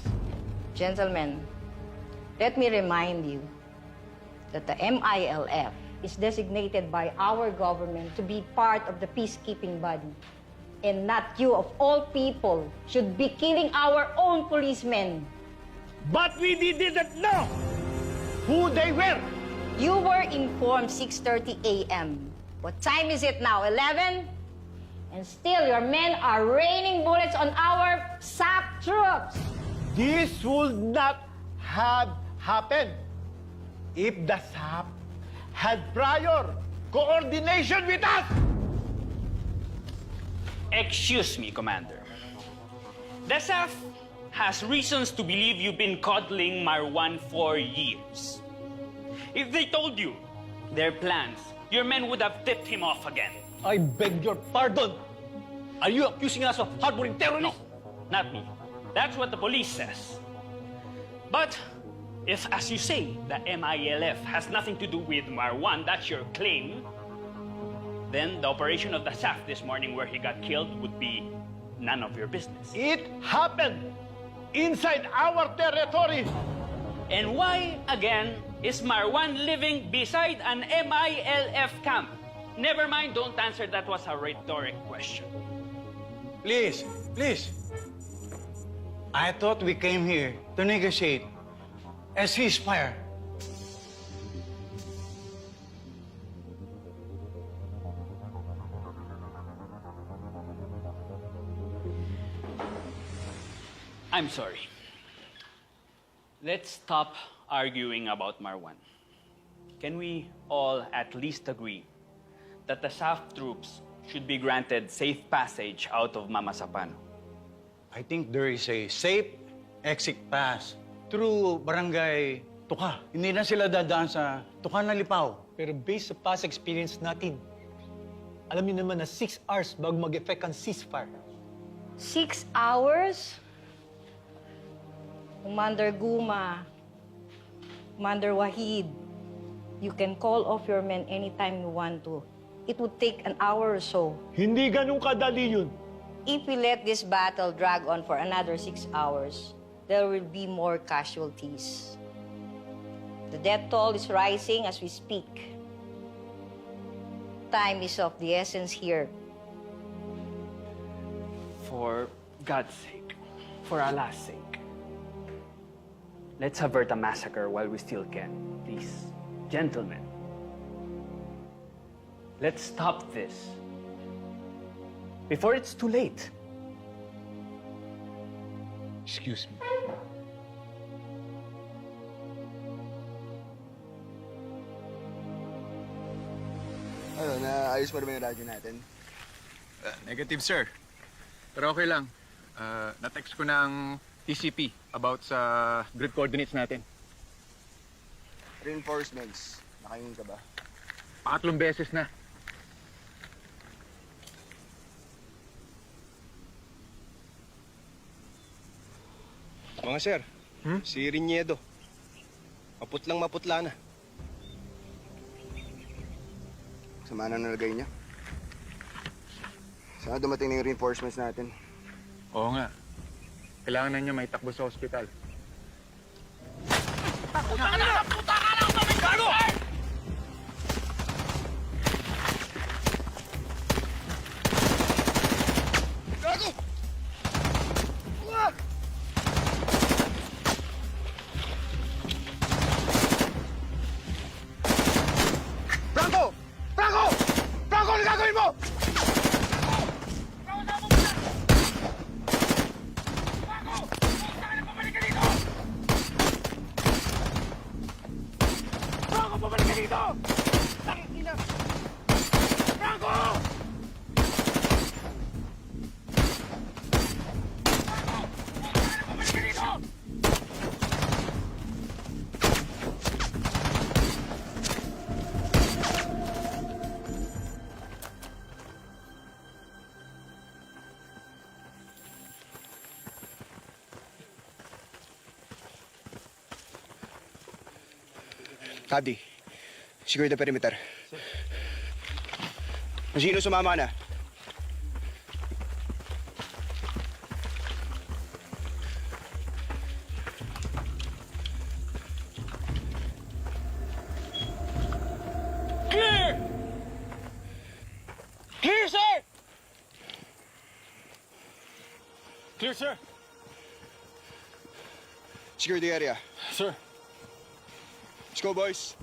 Gentlemen, let me remind you that the MILF is designated by our government to be part of the peacekeeping body. And not you, of all people, should be killing our own policemen. But we didn't know who they were! You were informed 6:30 a.m. What time is it now, 11? And still your men are raining bullets on our SAP troops. This would not have happened if the SAP had prior coordination with us! Excuse me, Commander. The SAF has reasons to believe you've been coddling Marwan for years. If they told you their plans, your men would have tipped him off again. I beg your pardon! Are you accusing us of harboring terrorists? No, not me. That's what the police says. But if, as you say, the MILF has nothing to do with Marwan, that's your claim, then the operation of the SAF this morning where he got killed would be none of your business. It happened inside our territory! And why, again, is Marwan living beside an MILF camp? Never mind, don't answer. That was a rhetoric question. Please, please. I thought we came here to negotiate a ceasefire. I'm sorry. Let's stop arguing about Marwan. Can we all at least agree that the SAF troops should be granted safe passage out of Mamasapano? I think there is a safe exit pass through Barangay Tuka. Hindi na sila dadaan sa Tuka na Lipaw. Pero based sa past experience natin, alam niyo naman na 6 hours bago mag-effect ang ceasefire. 6 hours? Commander Guma, Commander Wahid, you can call off your men anytime you want to. It would take an hour or so. Hindi ganun kadali yun. If we let this battle drag on for another 6 hours, there will be more casualties. The death toll is rising as we speak. time is of the essence here. For God's sake, for Allah's sake, let's avert a massacre while we still can, please. Gentlemen, let's stop this before it's too late. Excuse me. Ano, naayos mo naman yung radyo natin? Negative, sir. Pero okay lang. Na-text ko ng TCP about sa grid coordinates natin. Reinforcements. Nakahingin ka ba? 3 beses na. Mga sir, si Riniedo. Maputla na. Sama na nalagay niya. Sana dumating na yung reinforcements natin. Oo nga. Kailangan na niya may takbo sa ospital. Franco! Franco! Franco, ano gagawin mo? Franco, pabalik ka dito! Tangina! Franco! Pabalik ka dito! Cabdi, secure the perimeter. Masino, sumama ka na. Clear! Clear, sir! Clear, sir. Secure the area. Sir. Let's go, boys.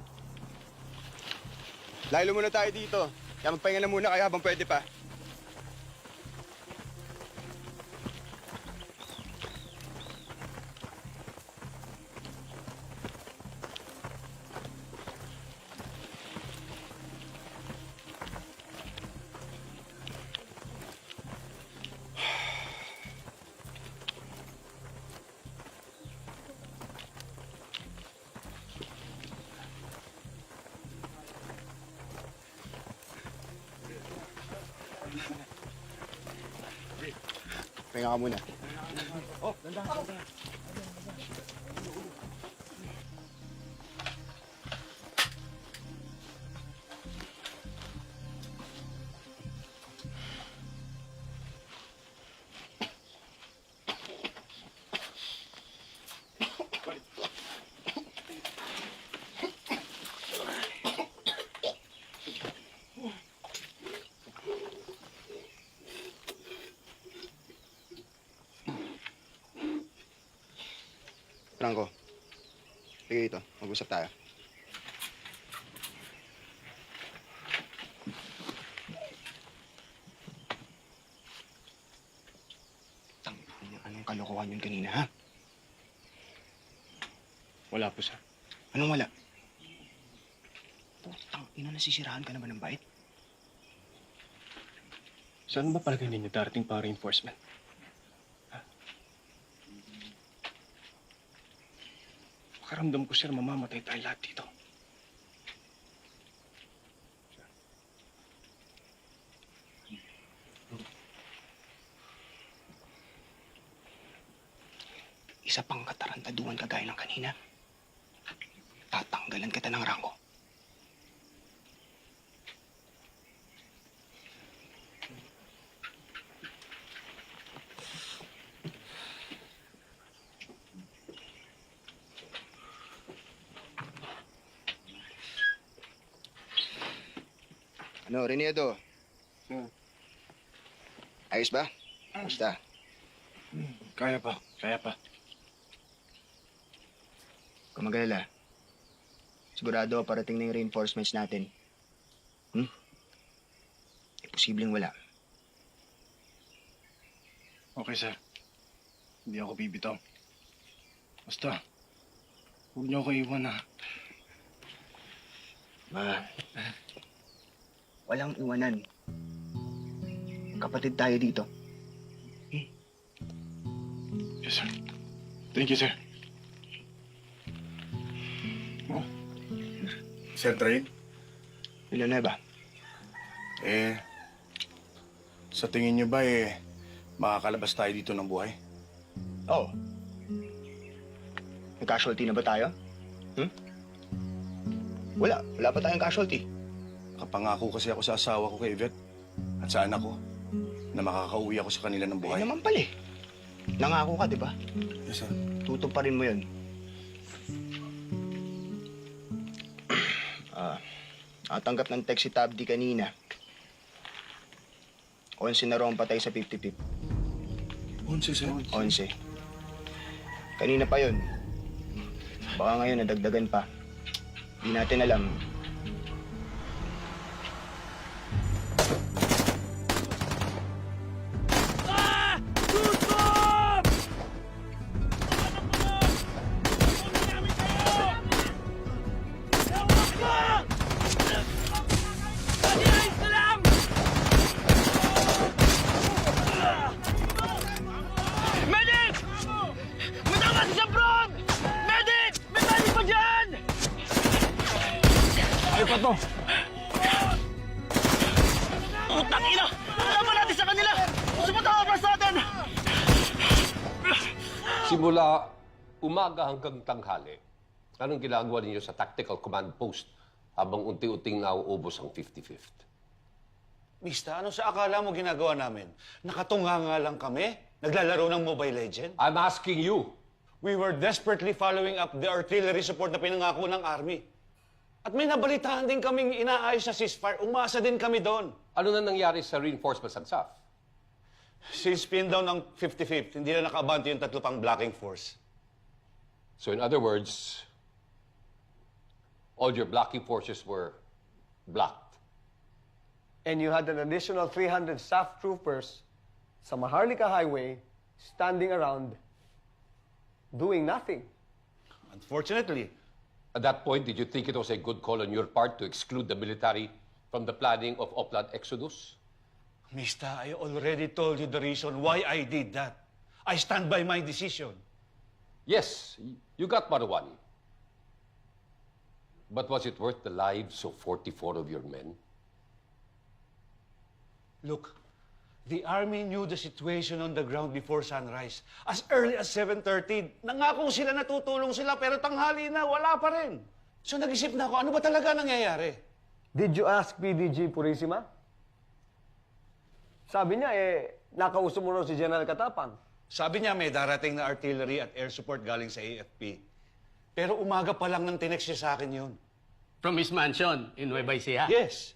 Laylo muna tayo dito. Kaya magpahinga na muna kayo habang pwede pa. Pahinga ka muna. Oh, ganda. Franco, sige dito. Mag-usap tayo. Anong kalokohan yun kanina, ha? Wala po, sir. Anong wala? Putang ina, nasisiraan ka na ba ng bait? Saan ba palagay ninyo darating para reinforcement? Pakaramdam ko, sir, mamamatay tayo lahat dito. Isa pang katarantaduhan kagaya ng kanina. Tatanggalan kita ng rangko. Ano, Reniedo? Ayos ba? Basta. Kaya pa. Kung mag-alala, sigurado parating na yung reinforcements natin. Posibleng wala. Okay, sir. Hindi ako bibitaw. Basta, huwag niyo ako iwan, ha? Walang iwanan. Kapatid tayo dito. Yes, sir. Thank you, sir. Oh. Sir Train? Villanueva. Sa tingin niyo ba, makakalabas tayo dito ng buhay? Oo. May casualty na ba tayo? Wala pa tayong casualty. Kapangako kasi ako sa asawa ko kay Yvette at sa anak ko na makakauwi ako sa kanila ng buhay. Ay naman pala eh. Nangako ka, di ba? Yes, sir. Tutuparin mo yun. Natanggap ng text si Tabdi kanina. 11 na raw ang patay sa 55. 11, sir? 11. Kanina pa yun. Baka ngayon nadagdagan pa. Di natin alam. Medic! May tama si Sabron! Medic! May bali pa dyan! Ay, Pato! Putang ina! Laban natin sa kanila! Sumunta ka sa atin! Simula umaga hanggang tanghali, anong ginagawa ninyo sa tactical command post habang unti-unting nauubos ang 55th? Mista, ano sa akala mo ginagawa namin? Nakatunganga lang kami? Naglalaro ng Mobile Legend? I'm asking you. We were desperately following up the artillery support na pinangako ng Army. At may nabalitaan din kaming inaayos sa ceasefire. Umasa din kami doon. Ano na nangyari sa reinforcements ng SAF? Since pin down ng 55th, hindi na nakaabante yung 3 pang blocking force. So in other words, all your blocking forces were blocked. And you had an additional 300 staff troopers sa Maharlika Highway standing around doing nothing. Unfortunately. At that point, did you think it was a good call on your part to exclude the military from the planning of Opland Exodus? Mista, I already told you the reason why I did that. I stand by my decision. Yes, you got what you want. But was it worth the lives of 44 of your men? Look, the Army knew the situation on the ground before sunrise. As early as 7:30, nangako sila na tutulong sila pero tanghali na, wala pa rin. So nag-isip na ako, ano ba talaga nangyayari? Did you ask PDG Purisima? Sabi niya, nakausap mo raw si General Katapang. Sabi niya may darating na artillery at air support galing sa AFP. Pero umaga pa lang nang tinext siya sa akin yun. From his mansion in Nueva Ecija? Yes.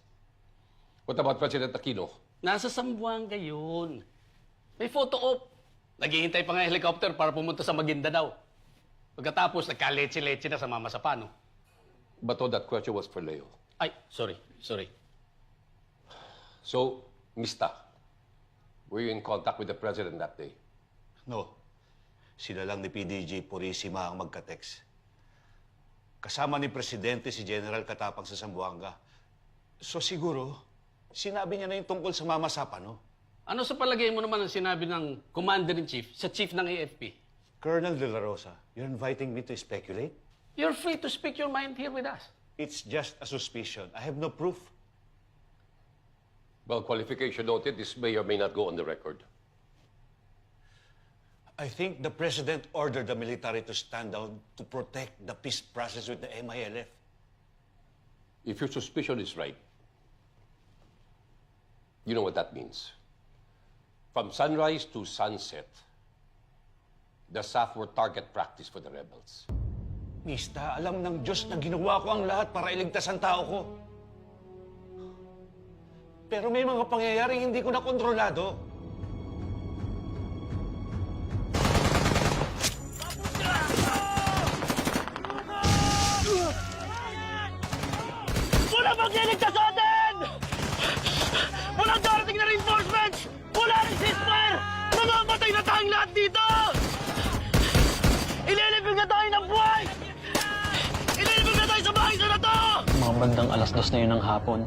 What about President Aquino? Nasa Zamboanga yun. May photo op. Naghihintay pa nga yung helicopter para pumunta sa Maguindanao. Pagkatapos, nagka-leche-leche na sa Mama Sapano. But all that question was for Leo. Ay, sorry. So, Mista, were you in contact with the President that day? No. Sila lang ni PDG Purisima ang magka-text. Kasama ni Presidente si General Katapang sa Zamboanga. So siguro, sinabi niya na yung tungkol sa Mama Sapano. Ano sa palagay mo naman ang sinabi ng Commander-in-Chief sa Chief ng AFP? Colonel De La Rosa, you're inviting me to speculate? You're free to speak your mind here with us. It's just a suspicion. I have no proof. Well, qualification noted, this may or may not go on the record. I think the President ordered the military to stand down to protect the peace process with the MILF. If your suspicion is right, you know what that means. From sunrise to sunset, the SAF were target practice for the rebels. Mista, alam ng Diyos na ginawa ko ang lahat para iligtas ang tao ko. Pero may mga pangyayaring hindi ko na kontrolado. Wala magliligtas sa atin! Walang darating na reinforcements! Wala rin ceasefire! Namamatay na tayong lahat dito! Ililibig na tayo ng buhay! Ililibig na tayo sa bahay na to! Mga bandang 2:00 na yun ng hapon.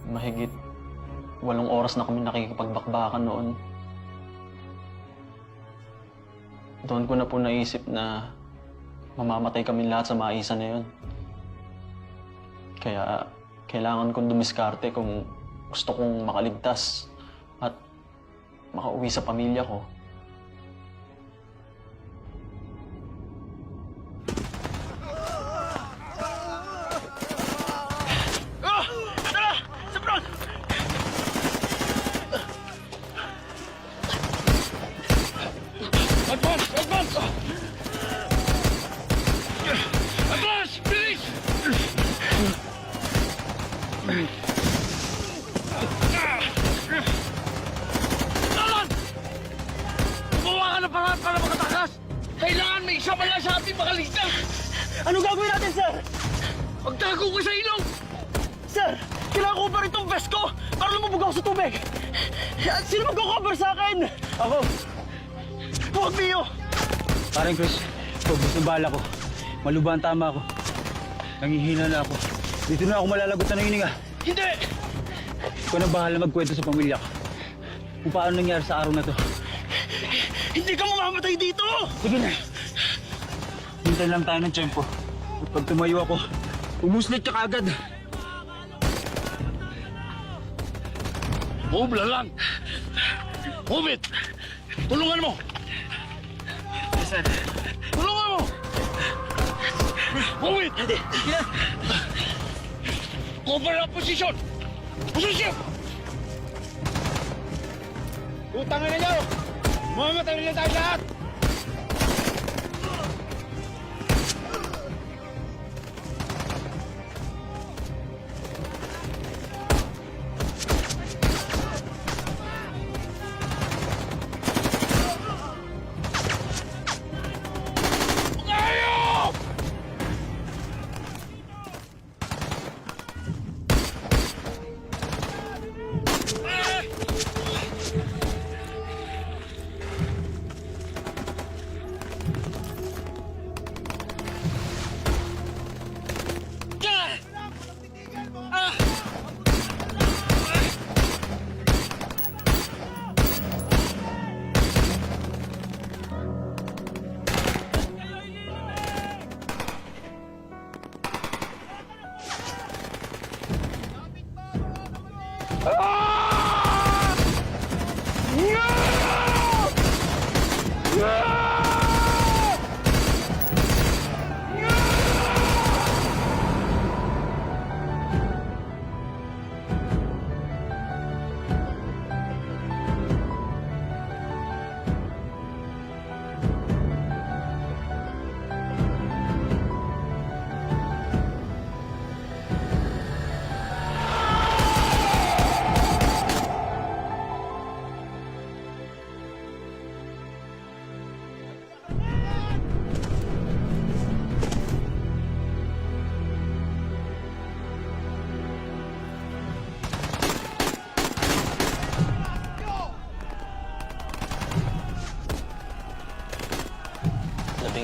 Mahigit 8 oras na kami nakikipagbakbakan noon. Doon ko na po naisip na mamamatay kami lahat sa maisa na yun. Kaya kailangan kong dumiskarte kung gusto kong makaligtas at makauwi sa pamilya ko. Tara! Sa front! Advance! Advance! Advance! Bilis! Dalan! Gumawa ka ng paraan para makatakas! Kailangan may isa pala sa ating makaligtas! Anong gagawin natin, sir? Magtago ko sa ilong! Sir, kailangan ko pa rin itong vest ko para lumubog ako sa tubig! Sino magko-cover sa akin? Ako. Huwag, Mio! Parang Chris, pagbukas ng bala ko. Malubhan tama ako. Nangihina na ako. Dito na ako malalagot na hininga. Hindi! Ikaw na bahala magkwento sa pamilya ko. Kung paano nangyari sa araw na to. Hindi ka mamamatay dito! Sige na. Hintay lang tayo ng tiyempo. At pag tumayo ako, umuslit ka agad. Move lang! Move it! Tulungan mo! Yes, sir. Tulungan mo! Move it! Hindi. Cover up position! Position! Utangin na niyo! Mamamatay na tayo lahat!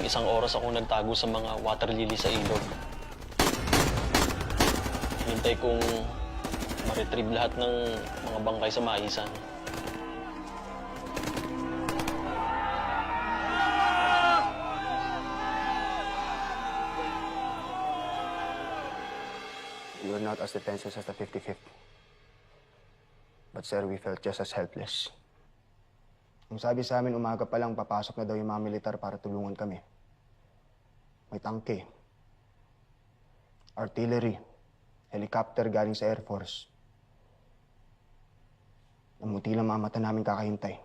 Isang oras ako nagtago sa mga water lily sa ilog. Hintay kong ma-retrieve lahat ng mga bangkay sa maisan. We were not as defenseless as the 55th. But sir, we felt just as helpless. Ang sabi sa amin, umaga pa lang papasok na daw yung mga militar para tulungan kami. May tangke, artillery, helicopter galing sa Air Force. Namuti lang mga mata namin kakahintay.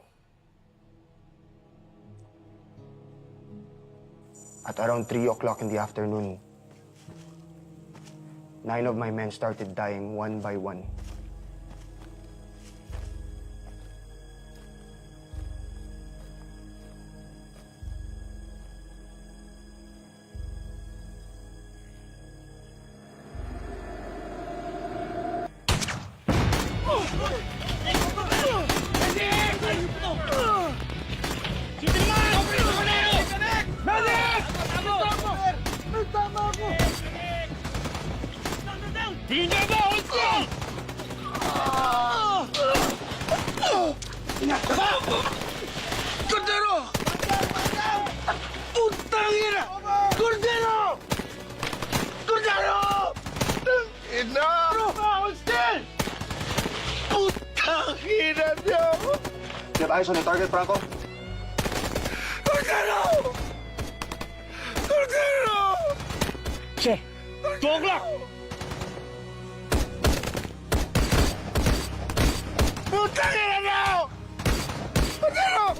At around 3 o'clock in the afternoon, 9 of my men started dying one by one. Cordero! Putang ina! Cordero! Cordero! Ina! Hold still! Putang ina niyo! You have eyes on the target, Franco? Cordero! Cordero! Che, 2 o'clock! Putang ina niyo! Cordero!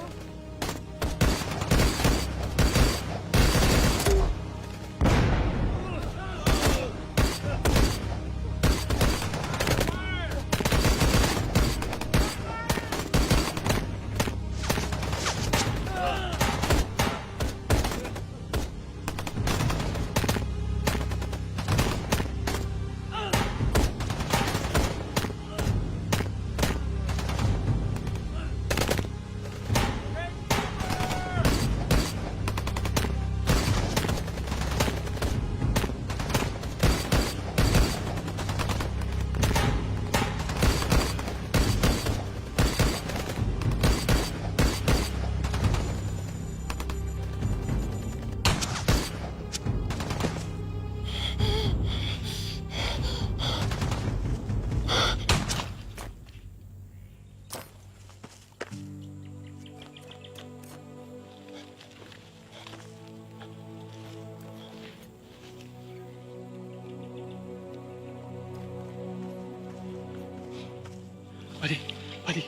Buddy, buddy.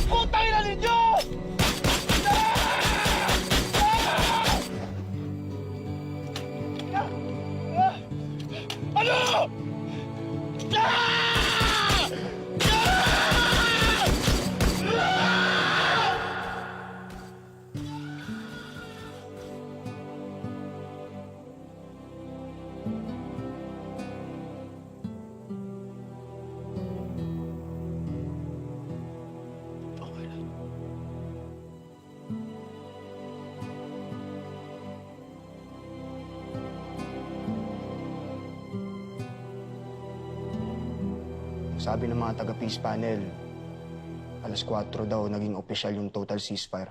Putang ina ninyo! Ano? Sabi ng mga taga-peace panel, alas 4 daw naging opisyal yung total ceasefire.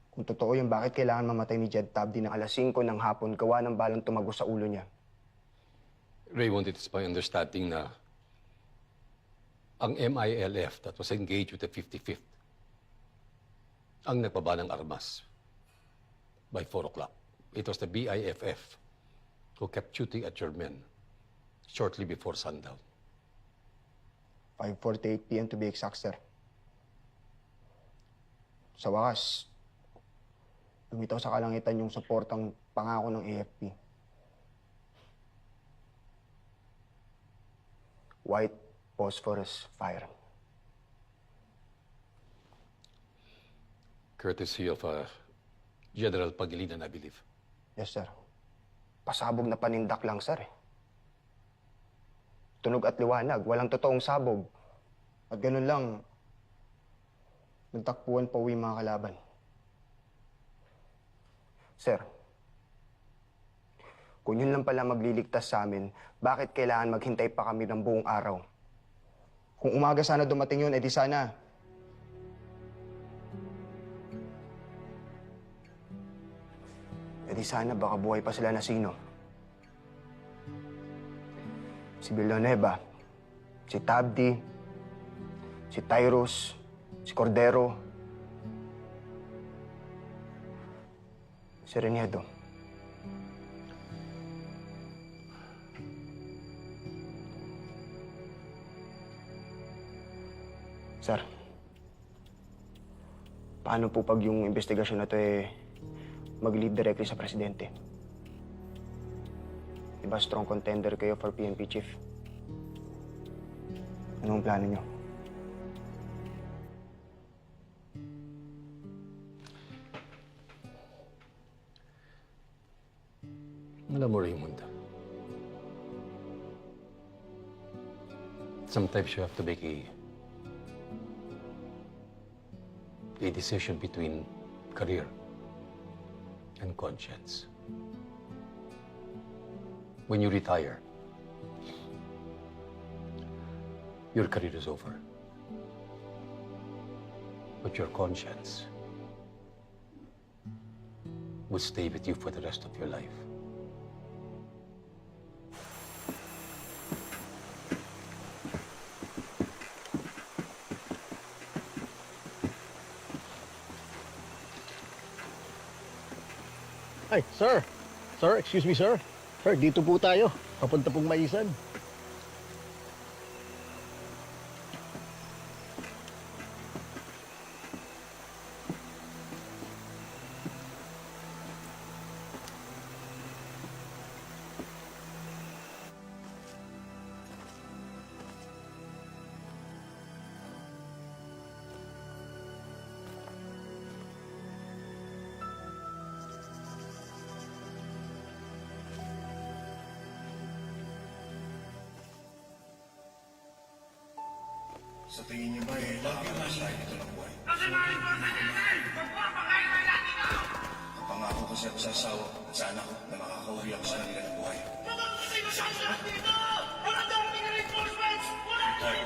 Kung totoo yun, bakit kailangan mamatay ni Jed Tabdi ng alas 5 ng hapon gawa ng balang tumagos sa ulo niya? Raymond, it is my understanding na ang MILF that was engaged with the 55th ang nagpaba ng armas by 4 o'clock. It was the BIFF who kept shooting at your men shortly before sundown. 5:48 p.m. to be exact, sir. Sa wakas, lumitaw sa kalangitan yung suportang pangako ng AFP. White phosphorus fire. Courtesy of General Pangilinan, I believe. Yes, sir. Pasabog na panindak lang, sir. Tunog at liwanag, walang totoong sabog. At ganun lang, nagtakpuan pa uwi mga kalaban. Sir, kung yun lang pala magliligtas sa amin, bakit kailangan maghintay pa kami ng buong araw? Kung umaga sana dumating yun, edi sana. Edi sana baka buhay pa sila na sino. si Villanueva, si Tabdi, si Tyrus, si Cordero, si Reniedo. Sir, paano po pag yung investigasyon na to mag-lead directly sa presidente? Diba strong contender kayo for PNP chief? Anong plano nyo? Alam mo, Raymond, sometimes you have to make a decision between career and conscience. When you retire, your career is over. But your conscience will stay with you for the rest of your life. Ay, sir! Sir, excuse me, sir. Sir, dito po tayo. Papunta pong Maisan. Sa tingin niyo ba lagi masaya ito ng buhay? Napangako ko siya sa asawa at sa anak ko na makakauwi ako sa kanila ng buhay. Tayo,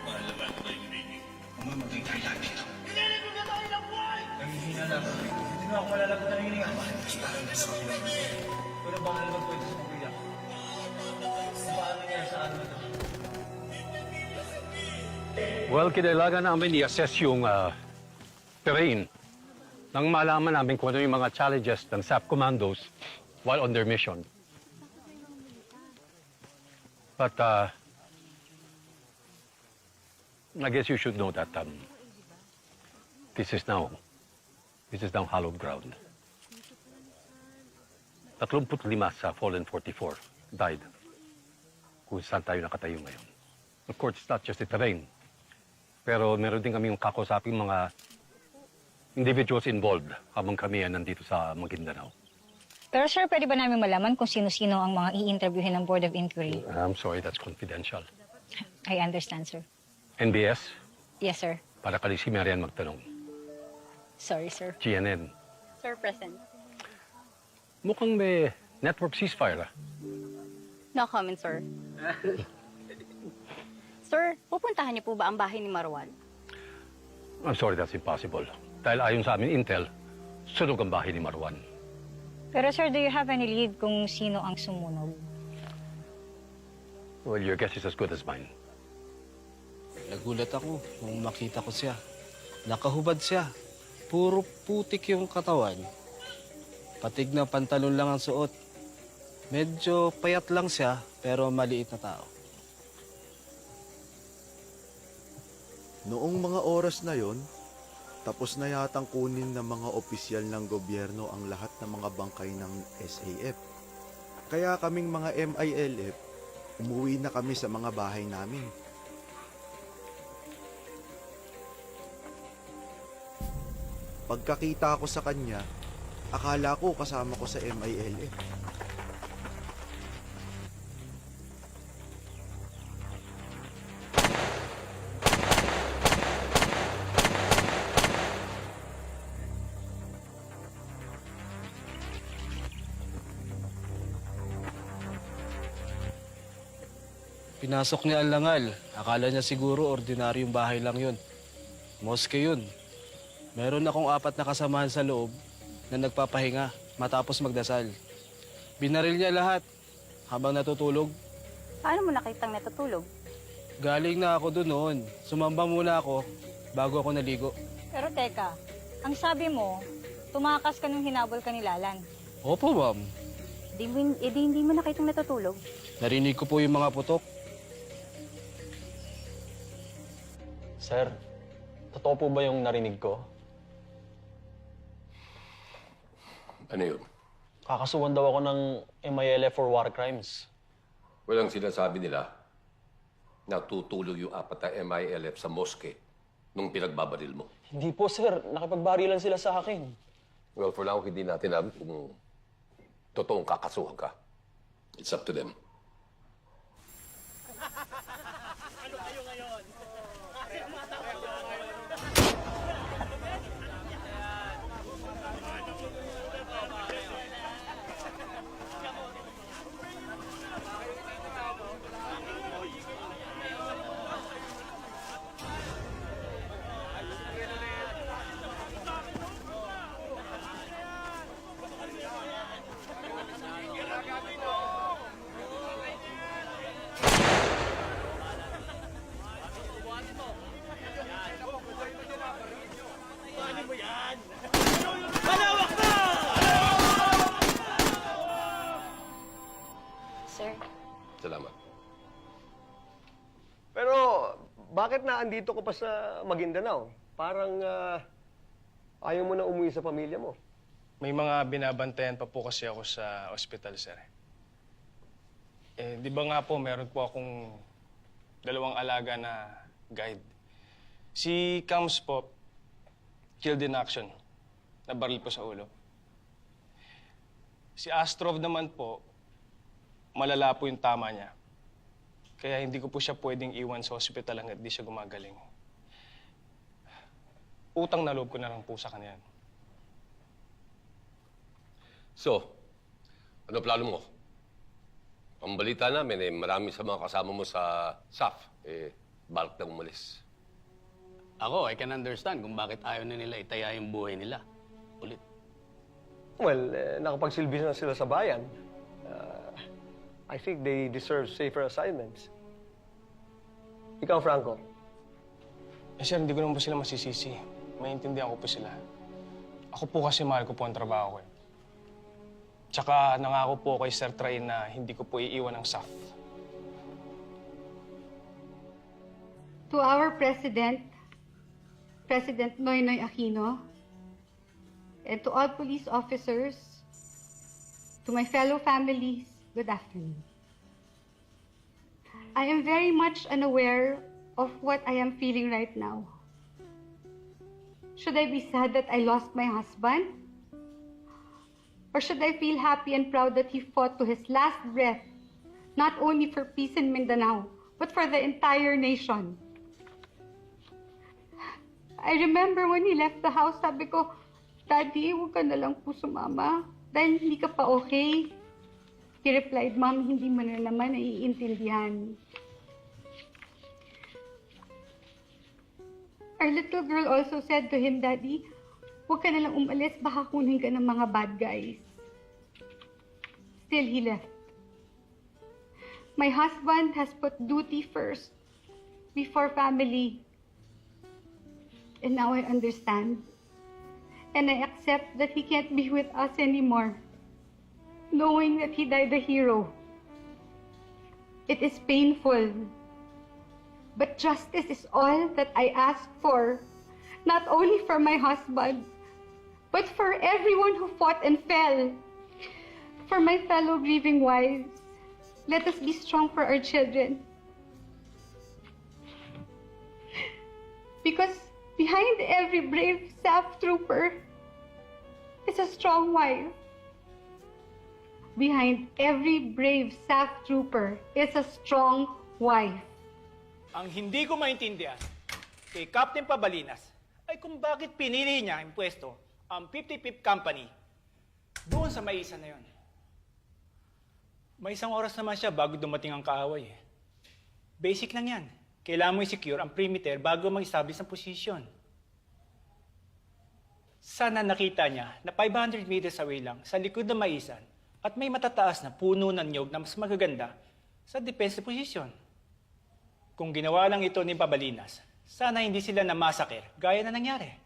mahal naman ko kayo ni maging tayo lahat dito. Nangihina lang. Hindi na ako malalagot na nangihinga. Mahal na sa kanila. Pero bakal magpwede sa pamilya? Paano nangyari sa ano ito? Well, kinailangan namin i-assess yung terrain nang malaman namin kung ano yung mga challenges ng SAP commandos while on their mission. But I guess you should know that this is now hallowed ground. 35 sa Fallen 44 died kung saan tayo nakatayo ngayon. Of course, it's not just the terrain. Pero meron din kami yung kakusaping mga individuals involved habang kami nandito sa Maguindanao. Pero sir, pwede ba namin malaman kung sino-sino ang mga i-interviewin ng Board of Inquiry? I'm sorry, that's confidential. I understand, sir. NBS, Yes, sir. para kali si Marian magtanong. Sorry, sir. GNN, Sir, present. mukhang may network ceasefire. No comment, sir. Sir, pupuntahan niyo po ba ang bahay ni Marwan? I'm sorry, that's impossible. Dahil ayon sa amin intel, sunog ang bahay ni Marwan. Pero sir, do you have any lead kung sino ang sumunog? Well, your guess is as good as mine. Nagulat ako nung makita ko siya. Nakahubad siya. Puro putik yung katawan. Patig na pantalon lang ang suot. Medyo payat lang siya, pero maliit na tao. Noong mga oras na yon, tapos na yatang kunin ng mga opisyal ng gobyerno ang lahat ng mga bangkay ng SAF. Kaya kaming mga MILF, umuwi na kami sa mga bahay namin. Pagkakita ko sa kanya, akala ko kasama ko sa MILF. Pinasok niya ang langal. Akala niya siguro ordinaryong bahay lang yun. Moske yun. Meron akong 4 na kasamahan sa loob na nagpapahinga matapos magdasal. Binaril niya lahat habang natutulog. Paano mo nakitang natutulog? Galing na ako doon noon. Sumamba muna ako bago ako naligo. Pero teka, ang sabi mo, tumakas ka nung hinabol ka ni Lalan. Opo, ma'am. Hindi mo nakitang natutulog? Narinig ko po yung mga putok. Sir, totoo po ba yung narinig ko? Ano yun? Kakasuhan daw ako ng MILF for war crimes. Walang sinasabi nila na tutulog yung 4 na MILF sa moske nung pinagbabaril mo. Hindi po, sir. Nakipagbarilan sila sa akin. Well, for now, hindi natin alam kung totoong kakasuhan ka. It's up to them. Sir, Salamat. Pero bakit na andito ka pa sa Maguindanao? Parang ayaw mo na umuwi sa pamilya mo. May mga binabantayan pa po kasi ako sa ospital, sir. Di ba nga po, meron po akong 2 alaga na guide. Si Cams po, killed in action. Nabaril po sa ulo. Si Astrov naman po, malala po yung tama niya. Kaya hindi ko po siya pwedeng iwan sa ospital hanggat di siya gumagaling. Utang na loob ko na lang po sa kanya. So, ano plano mo? Ang balita namin, marami sa mga kasama mo sa SAF, balak na umalis. Ako, I can understand kung bakit ayaw na nila itaya yung buhay nila. Ulit. Well, nakapagsilbi na sila sa bayan. I think they deserve safer assignments. Ikaw, Franco? Sir, hindi ko naman po sila masisisi. Maintindihan ko po sila. Ako po kasi mahal ko po ang trabaho ko. Tsaka nangako po kay Sir Train na hindi ko po iiwan ang SAF. to our President, President Noynoy Aquino, and to all police officers, to my fellow families, good afternoon. I am very much unaware of what I am feeling right now. Should I be sad that I lost my husband? Or should I feel happy and proud that he fought to his last breath, not only for peace in Mindanao, but for the entire nation? I remember when he left the house, sabi ko, Daddy, huwag ka na lang po sumama dahil hindi ka pa okay. He replied, Mom, hindi mo na naman naiintindihan. Our little girl also said to him, Daddy, huwag ka na lang umalis, baka kunin ka ng mga bad guys. Still, he left. My husband has put duty first, before family. And now I understand. And I accept that he can't be with us anymore, knowing that he died a hero. It is painful. But justice is all that I ask for, not only for my husband, but for everyone who fought and fell. For my fellow grieving wives, let us be strong for our children. Because behind every brave SAF trooper is a strong wife. Behind every brave SAF trooper is a strong wife. Ang hindi ko maintindihan kay Captain Pabalinas ay kung bakit pinili niya ang pwesto ang 55th Company doon sa Maisa na yon. May isang oras naman siya bago dumating ang kaaway. Basic lang yan. Kailangan mo i-secure ang perimeter bago mag-establish ng posisyon. Sana nakita niya na 500 meters away lang sa likod ng Maisan at may matataas na puno ng nyog na mas magaganda sa defense position. Kung ginawa lang ito ni Pabalinas, sana hindi sila namasakir gaya na nangyari.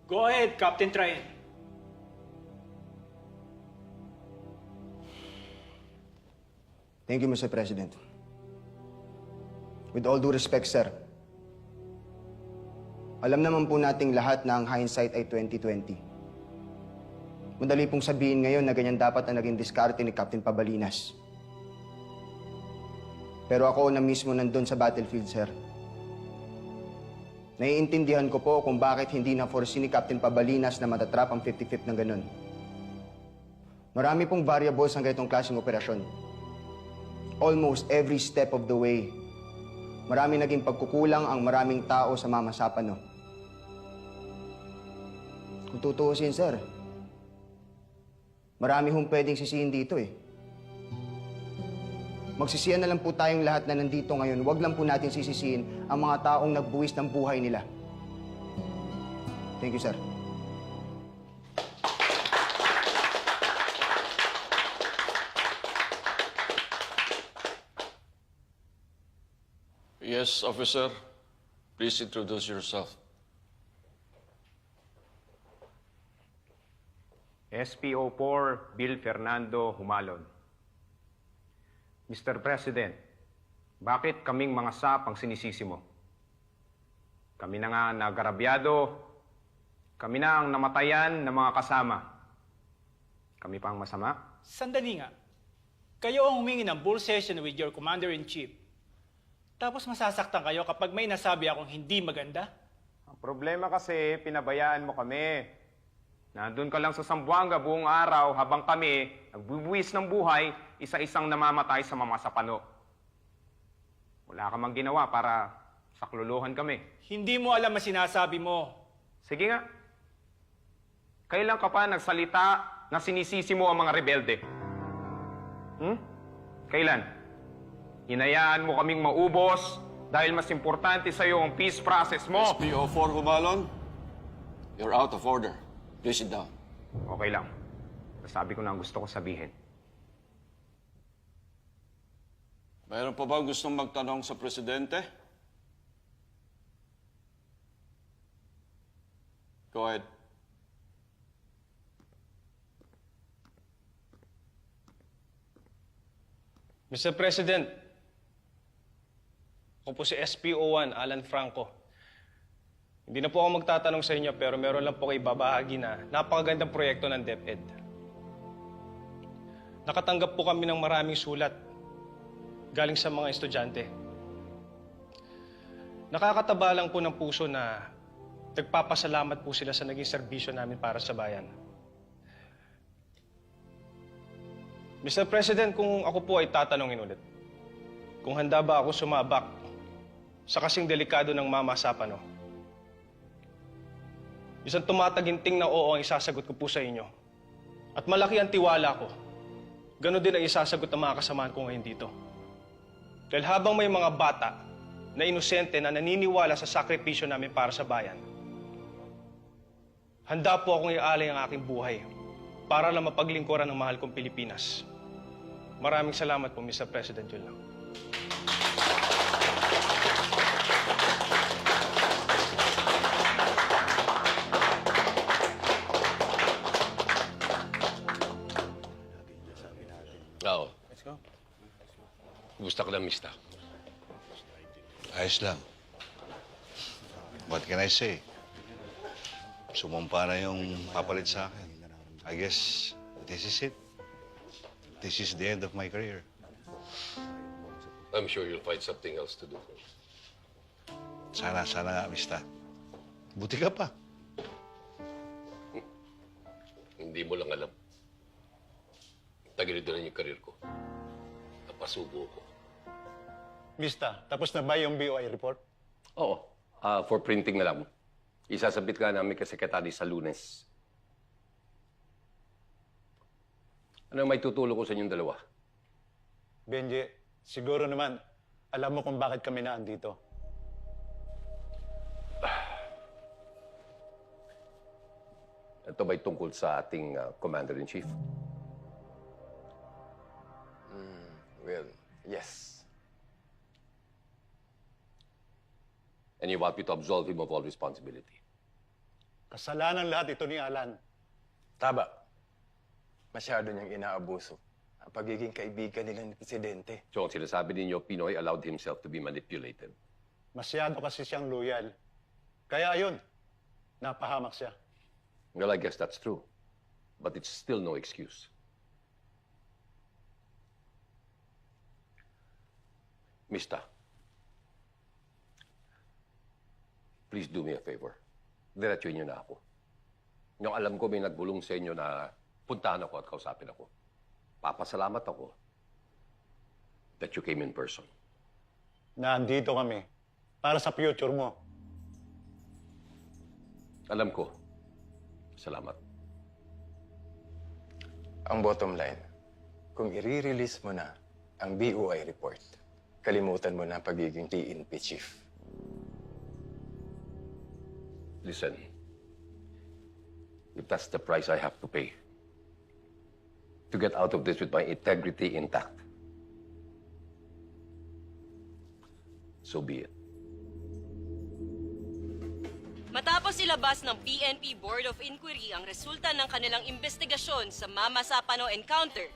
Go ahead, Captain Train. Thank you, Mr. President. With all due respect, sir, alam naman po nating lahat na ang hindsight ay 2020. Madali pong sabihin ngayon na ganyan dapat ang naging diskarte ni Captain Pabalinas. Pero ako na mismo nandun sa battlefield, sir. Naiintindihan ko po kung bakit hindi na-foresee ni Captain Pabalinas na matatrap ang 55th ng ganun. Marami pong variables ang ganitong klaseng operasyon. Almost every step of the way, marami naging pagkukulang ang maraming tao sa mamasapan, no? Kung tutuusin, sir, marami hong pwedeng sisihin dito, eh. Magsisiyan na lang po tayong lahat na nandito ngayon. Huwag lang po natin sisisihin ang mga taong nagbuwis ng buhay nila. Thank you, sir. Yes, officer. Please introduce yourself. SPO4 Bill Fernando Humalon. Mr. President, bakit kaming mga SAP ang sinisisi mo? Kami na nga nagarabyado, kami na ang namatayan ng mga kasama. Kami pa ang masama? Sandali nga. Kayo ang humingi ng bull session with your Commander-in-Chief. Tapos masasaktan kayo kapag may nasabi akong hindi maganda? Ang problema kasi, pinabayaan mo kami. Nandun ka lang sa Zamboanga buong araw habang kami, nagbubuwis ng buhay, isa-isang namamatay sa mga sapano. Wala ka mang ginawa para sakluluhan kami. Hindi mo alam ang sinasabi mo. Sige nga. Kailan ka pa nagsalita na sinisisi mo ang mga rebelde? Kailan? Hinayaan mo kaming maubos dahil mas importante sa'yo ang peace process mo. SPO4 Humalon, you're out of order. Please sit down. Okay lang. Nasabi ko na ang gusto ko sabihin. Mayroon pa ba gustong magtanong sa presidente? Go ahead. Mr. President, ako po si SPO1, Alan Franco. Hindi na po ako magtatanong sa inyo pero meron lang po kayo ibabahagi na napakagandang proyekto ng DepEd. Nakatanggap po kami ng maraming sulat galing sa mga estudyante. Nakakataba lang po ng puso na nagpapasalamat po sila sa naging serbisyo namin para sa bayan. Mr. President, kung ako po ay tatanungin ulit, kung handa ba ako sumabak sa kasing delikado ng Mama Sapano, isang tumataginting na oo ang isasagot ko po sa inyo. At malaki ang tiwala ko. Ganon din ang isasagot ng mga kasamahan ko ngayon dito. Dahil habang may mga bata na inosente na naniniwala sa sakripisyo namin para sa bayan, handa po akong ialay ang aking buhay para lang mapaglingkuran ng mahal kong Pilipinas. Maraming salamat po, Mr. President. Yun lang. Oo. Let's go. Gusto ko lang, mista. Ayos lang. What can I say? Sumumpa na yung papalit sa akin. I guess this is it. This is the end of my career. I'm sure you'll find something else to do. Sana nga, mista. Buti ka pa. Hindi mo lang alam. Tagilid na yung karir ko. Napasubo ko. Mista, tapos na ba yung BOI report? Oo. For printing na lang. Isasabit ka namin kay Sekretary sa Lunes. Ano may tutulong ko sa inyong dalawa? Benji, siguro naman, alam mo kung bakit kami naandito. Ito ba'y tungkol sa ating Commander-in-Chief? Well, yes. And you want me to absolve him of all responsibility? Kasalanan lahat ito ni Alan. Tama. Masyado niyang inaabuso ang pagiging kaibigan nila ni Presidente. So, ang sinasabi ninyo, Pinoy allowed himself to be manipulated. Masyado kasi siyang loyal. Kaya ayun, napahamak siya. Well, I guess that's true. But it's still no excuse. Mista, please do me a favor. Diretsuhin niyo na ako. Yung alam ko may nagbulong sa inyo na puntahan ako at kausapin ako. Papasalamat ako that you came in person. Nandito kami para sa future mo. Alam ko. Salamat. Ang bottom line, kung i-release mo na ang BOI report, kalimutan mo na ang pagiging TNP chief. Listen, if that's the price I have to pay to get out of this with my integrity intact, so be it. Matapos ilabas ng PNP Board of Inquiry ang resulta ng kanilang investigasyon sa Mama Sapano encounter,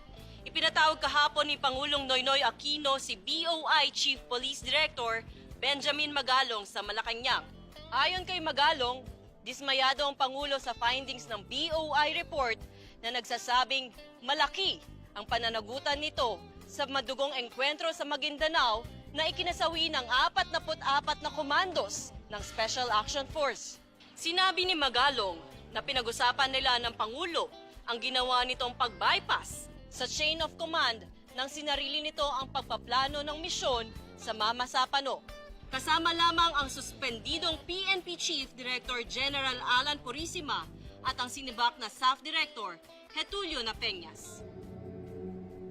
ipinatawag kahapon ni Pangulong Noynoy Aquino si BOI Chief Police Director Benjamin Magalong sa Malacanang. Ayon kay Magalong, dismayado ang Pangulo sa findings ng BOI report na nagsasabing malaki ang pananagutan nito sa madugong engkwentro sa Maguindanao na ikinasawi ng 44 na komandos ng Special Action Force. Sinabi ni Magalong na pinag-usapan nila ng Pangulo ang ginawa nitong pag-bypass sa chain of command nang sinarili nito ang pagpaplano ng misyon sa Mama Sapano. Kasama lamang ang suspendidong PNP Chief Director General Alan Purisima at ang sinibak na Staff Director Getulio Napeñas.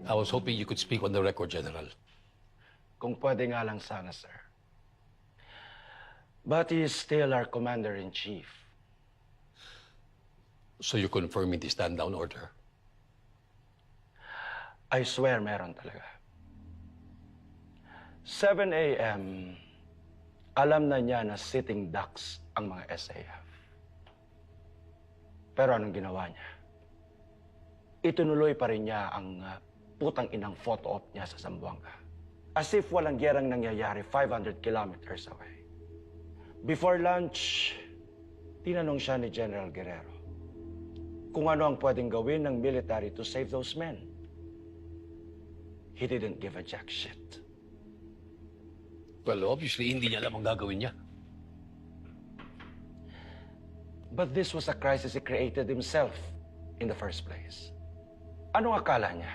I was hoping you could speak on the record, General. Kung pwede nga lang sana, sir. But he is still our Commander-in-Chief. So you confirming the stand-down order? I swear meron talaga. 7 a.m., alam na niya na sitting ducks ang mga SAF. Pero anong ginawa niya? Itunuloy pa rin niya ang putang inang photo op niya sa Zamboanga. As if walang gerang nangyayari 500 kilometers away. Before lunch, tinanong siya ni General Guerrero kung ano ang pwedeng gawin ng military to save those men. He didn't give a jack shit. Well, obviously, hindi niya alam ang gagawin niya. But this was a crisis he created himself in the first place. Anong akala niya?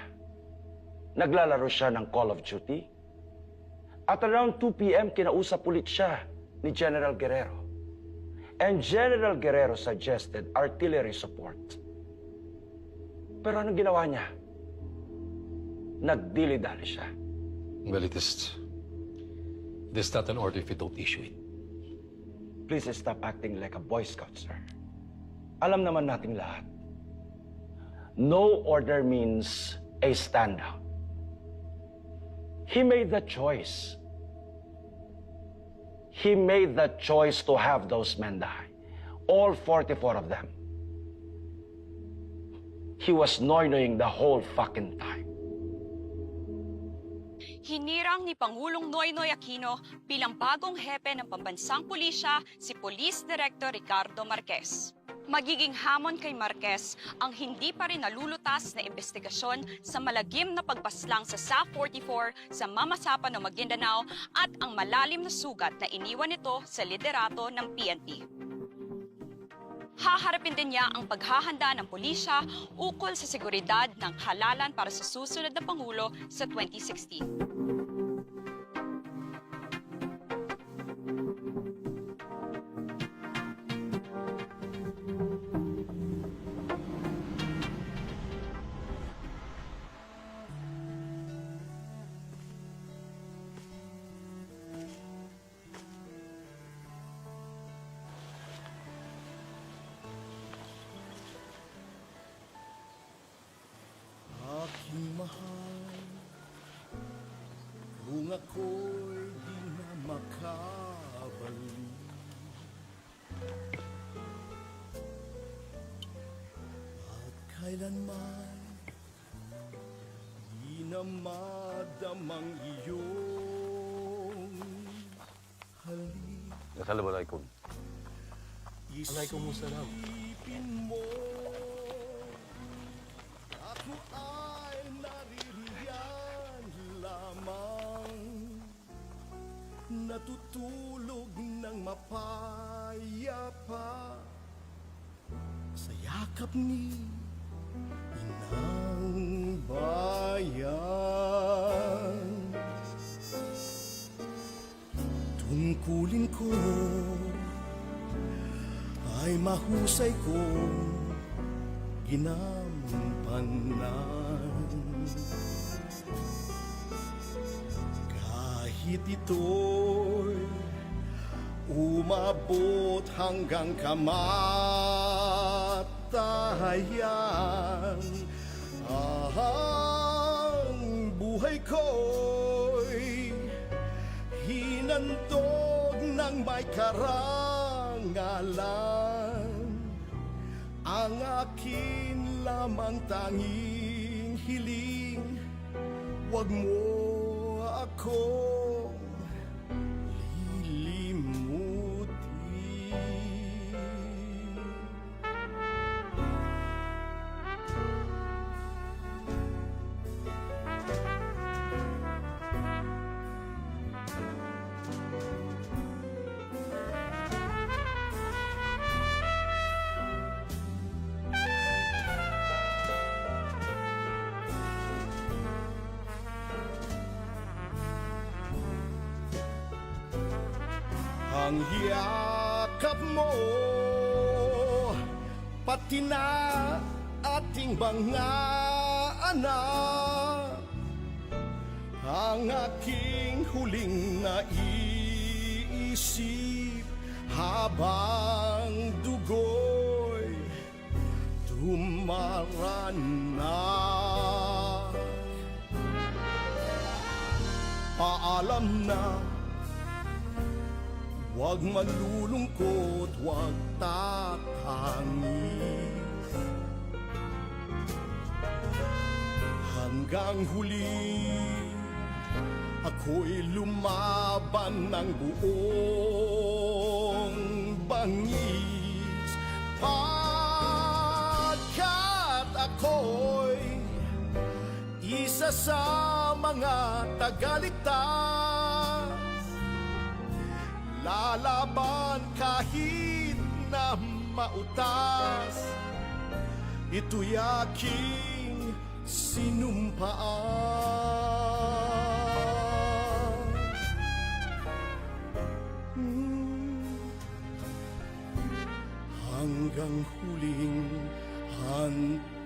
Naglalaro siya ng Call of Duty? At around 2 p.m., kinausap ulit siya ni General Guerrero. And General Guerrero suggested artillery support. Pero anong ginawa niya? Nagdili-dali siya. Well, it is not an order if you don't issue it. Please stop acting like a Boy Scout, sir. Alam naman nating lahat. No order means a standout. He made the choice. He made the choice to have those men die. All 44 of them. He was noynoying the whole fucking time. Hinirang ni Pangulong Noynoy Aquino bilang bagong hepe ng pambansang pulisya si Police Director Ricardo Marquez. Magiging hamon kay Marquez ang hindi pa rin nalulutas na investigasyon sa malagim na pagbaslang sa SAF-44 sa Mama Sapano, Maguindanao at ang malalim na sugat na iniwan nito sa liderato ng PNP. Haharapin din niya ang paghahanda ng pulisya ukol sa seguridad ng halalan para sa susunod na Pangulo sa 2016. ako'y di na makabalik. At kailanman di na madamang iyong halik. Assalamualaikum. Waalaikumsalam. Isipin mo, ako ay naririyan lamang, natutulog ng mapayapa sa yakap ni Inang Bayan. Tungkulin ko ay mahusay kong ginampanan. Kahit ito'y umabot hanggang kamatayan, ang buhay ko'y hinantog ng may karangalan. Ang akin lamang tanging hiling, wag mo akong lilimutin. Ang yakap mo, pati na ating mga anak, ang aking huling naiisip habang dugo'y dumaranak. Paalam na, huwag malulungkot, huwag tatangis. Hanggang huli, ako'y lumaban ng buong bangis. Pagkat ako'y isa sa mga tagaligtas, lalaban kahit na mautas, ito'y aking sinumpaan. Hanggang huling hantay